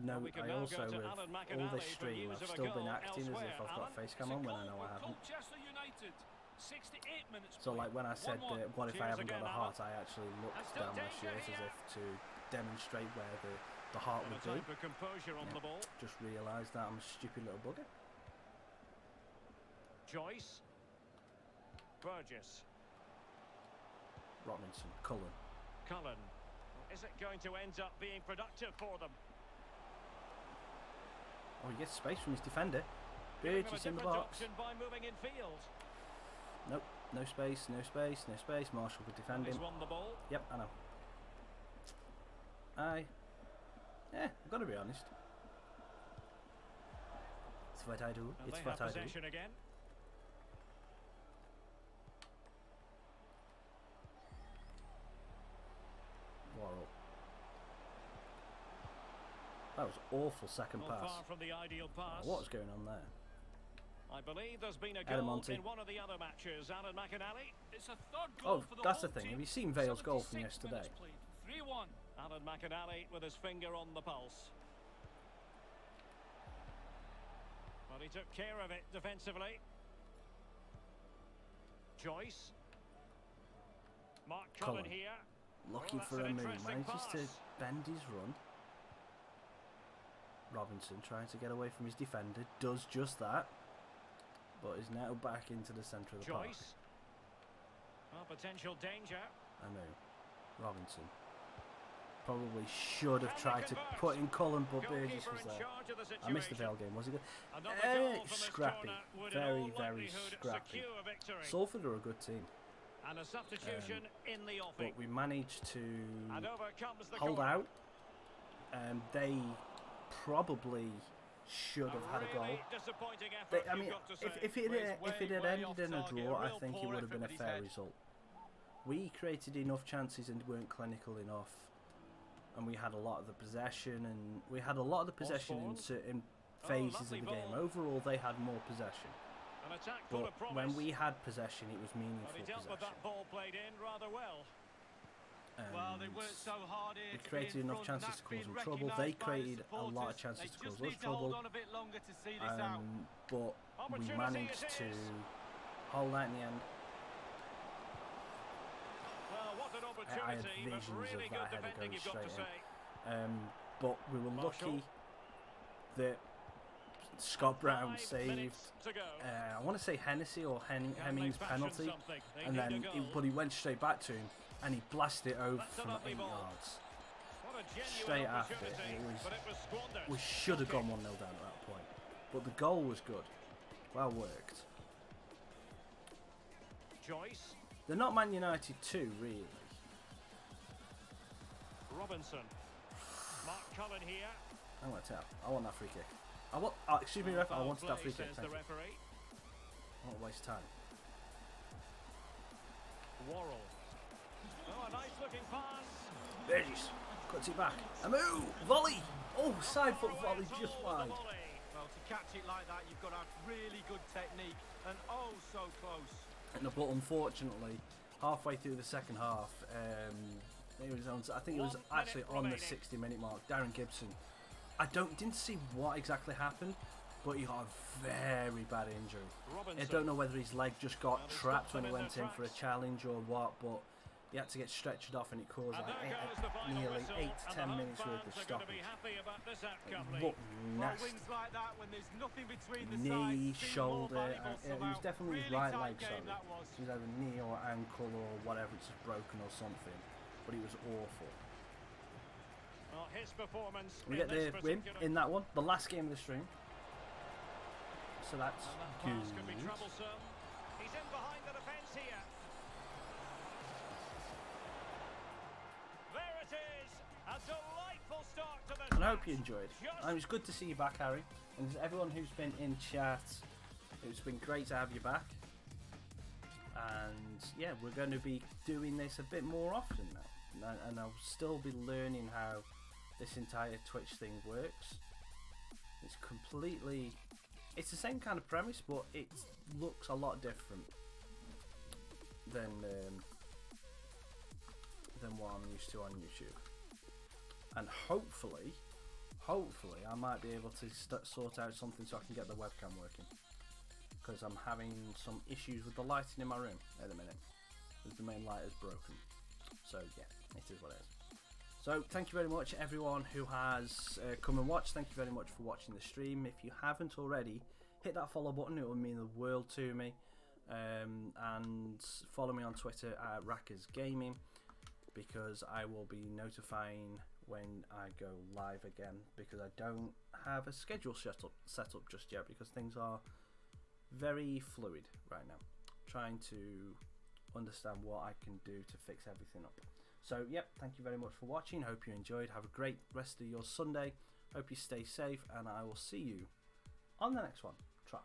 S2: Well, we can
S1: I
S2: now
S1: also
S2: go to
S1: with
S2: Alan
S1: all
S2: McInally
S1: this
S2: for
S1: stream
S2: news
S1: I've
S2: of a
S1: still been
S2: goal
S1: acting as
S2: elsewhere.
S1: if I've got
S2: Alan?
S1: face
S4: It's
S1: cam
S4: a
S1: on when
S4: goal
S1: I know I
S4: for
S1: haven't.
S4: Colchester United. 68 minutes
S1: So
S4: played.
S1: like when I said
S4: 1-1.
S1: what if I
S2: Cheers
S1: haven't got
S2: again,
S1: a
S2: Alan.
S1: heart, I actually
S2: And
S1: looked
S2: still
S1: down my
S2: danger
S1: shirt as
S2: here.
S1: if to demonstrate where the heart
S2: And a
S1: would
S2: time
S1: be.
S2: for composure on
S1: Yeah.
S2: the ball.
S1: Just realised that I'm a stupid little bugger.
S2: Joyce. Burgess.
S1: Robinson, Cullen.
S2: Cullen. Is it going to end up being productive for them?
S1: Oh, he gets space from his defender.
S2: Giving them a
S1: Burgess in the
S2: different
S1: box.
S2: option by moving in field.
S1: Nope, no space, no space, no space. Marshall could defend
S2: He's
S1: him.
S2: won the ball.
S1: Yep, I know. I've got to be honest. It's what I do.
S2: And
S1: It's
S2: they
S1: what
S2: have
S1: I do.
S2: possession again.
S1: Worrell. That was awful second
S2: Not
S1: pass.
S2: far from the ideal pass.
S1: Oh, what's going on there?
S2: I believe there's been a
S1: Adam
S2: goal
S1: Monty.
S2: in one of the other matches. Alan McInally.
S4: It's a third goal
S1: Oh,
S4: for the
S1: that's the
S4: home
S1: thing.
S4: team.
S1: Have you seen Vale's goal from
S4: 76
S1: yesterday?
S4: minutes played. 3-1.
S2: Alan McInally with his finger on the pulse. Well, he took care of it defensively. Joyce. Mark Cullen
S1: Cullen.
S2: here.
S1: Looking
S2: that's
S1: for
S2: an
S1: a move.
S2: interesting
S1: Manages to
S2: pass.
S1: bend his run. Robinson trying to get away from his defender. Does just that. But is now back into the centre of the park.
S2: Joyce. Well, potential danger.
S1: I know. Robinson. Probably should have
S2: And they
S1: tried to
S2: convert.
S1: put in Cullen, but Burgess
S2: Goalkeeper
S1: was
S2: in
S1: there.
S2: charge of the
S1: I missed the
S2: situation.
S1: Vale game. Was he good?
S2: Another goal from this
S1: Scrappy.
S2: corner would in
S1: Very,
S2: all
S1: very
S2: likelihood
S1: scrappy.
S2: secure victory.
S1: Salford are a good team.
S2: And a substitution in the offing.
S1: But we managed to
S2: And over comes the
S1: hold
S2: corner.
S1: out. They probably should have had a goal.
S2: Really disappointing effort,
S1: I mean,
S2: you've got to say.
S1: if it had
S3: way
S1: ended
S3: off
S1: in a
S3: target,
S1: draw,
S3: a
S1: I
S3: real
S1: think it
S3: poor
S1: would have been a
S3: effort with his
S1: fair
S3: head.
S1: result. We created enough chances and weren't clinical enough, and we had a lot of the possession, and we had a lot of the possession in
S2: forward.
S1: certain
S2: Oh,
S1: phases of
S2: lovely
S1: the game.
S2: ball.
S1: Overall, they had more possession,
S2: An attack full
S1: but
S2: of promise.
S1: when we had possession, it was
S2: But
S1: meaningful
S2: he dealt with
S1: possession.
S2: that ball played in rather well.
S3: Well, they
S1: And
S3: worked so hard here
S1: we
S3: to be
S1: created
S3: in
S1: enough
S3: front, and
S1: chances
S3: that's
S1: to cause
S3: been
S1: them trouble.
S3: recognised
S1: They
S3: by the
S1: created a lot of
S3: supporters.
S1: chances
S3: They
S1: to
S3: just
S1: cause us
S3: need to hold
S1: trouble.
S3: on a bit longer to see this out.
S1: But we
S2: Opportunity
S1: managed
S2: it
S1: to
S2: is.
S1: hold out in the end.
S2: Well, what an
S1: I had
S2: opportunity, but
S1: visions
S2: really
S1: of
S2: good
S1: that header
S2: defending,
S1: going
S2: you've got to
S1: straight
S2: say.
S1: But we were
S2: Marshall.
S1: lucky that Scott Brown
S2: 5
S1: saved.
S2: minutes to go.
S1: I want to say Hennessy or
S2: Can
S1: Hemming's
S2: they fashion
S1: penalty,
S2: something? They
S1: and
S2: need
S1: then
S2: a goal.
S1: but he went straight back to him, and he blasted it over
S2: That's a
S1: from
S2: lovely
S1: 8
S2: ball.
S1: yards.
S2: What a genuine
S1: straight after it,
S2: opportunity,
S1: it was-
S2: but it was squandered.
S1: We should have
S2: Shocking.
S1: gone 1-0 down at that point, but the goal was good. Well worked.
S2: Joyce,
S1: They're not Man United 2, really.
S2: Robinson, Mark Cullen here.
S1: I'm going to tell. I want that free kick. I want. Excuse me, ref. I
S2: Foul
S1: wanted that
S2: play,
S1: free kick.
S2: says
S1: Thank
S2: the
S1: you.
S2: referee.
S1: I don't waste time.
S2: Worrell. Oh, a nice looking pass.
S1: Burgess cuts it back. A move. Volley. Oh, side foot volley just wide.
S3: Well, to catch it like that, you've got to have really good technique, and oh so close.
S1: But unfortunately, halfway through the second half, it was on, I think it was
S2: 1
S1: actually
S2: minute
S1: on the
S2: remaining.
S1: 60-minute mark. Darren Gibson. I didn't see what exactly happened, but he got a very bad injury. I
S2: Robinson.
S1: don't know whether his leg just got
S2: Well, they
S1: trapped
S2: stopped
S1: when
S2: them
S1: he
S2: in
S1: went
S2: their
S1: in for a
S2: tracks.
S1: challenge or what, but he had to get stretchered off, and it caused
S2: And
S1: like
S2: there goes the final
S1: nearly
S2: whistle,
S1: 8 to
S2: and
S1: 10
S2: the home
S1: minutes worth of
S2: fans are going to
S1: stoppage.
S2: be happy about this outcome,
S1: It
S2: Lee.
S1: looked
S3: Well,
S1: nasty.
S3: wins like that when there's nothing between the
S1: Knee,
S3: sides seem more
S1: shoulder,
S3: valuable
S1: it
S3: somehow.
S1: was definitely his
S3: Really
S1: right
S3: tight
S1: leg,
S3: game
S1: sorry.
S3: that was.
S1: It was either knee or ankle or whatever, it's just broken or something, but it was awful.
S2: Well, his performance
S1: We
S2: in
S1: get
S2: this
S1: the win
S2: particular...
S1: in that one, the last game of the stream. So that's
S2: And that
S1: good.
S2: pass could be troublesome. He's in behind the defence here. There it is. A delightful start to this
S1: And I hope
S2: match.
S1: you enjoyed.
S2: Just
S1: And it was good to see you back, Harry. And to everyone who's been in chat, it's been great to have you back. And yeah, we're going to be doing this a bit more often now. And I'll still be learning how this entire Twitch thing works. It's completely... It's the same kind of premise, but it looks a lot different than what I'm used to on YouTube. And hopefully I might be able to sort out something so I can get the webcam working. Because I'm having some issues with the lighting in my room at the minute. Because the main light is broken. So yeah, it is what it is. So thank you very much everyone who has come and watched. Thank you very much for watching the stream. If you haven't already, hit that follow button. It will mean the world to me. And follow me on Twitter at Rackers Gaming, because I will be notifying when I go live again, because I don't have a schedule set up just yet, because things are very fluid right now, trying to understand what I can do to fix everything up. So yep, thank you very much for watching. Hope you enjoyed. Have a great rest of your Sunday. Hope you stay safe, and I will see you on the next one. Trap.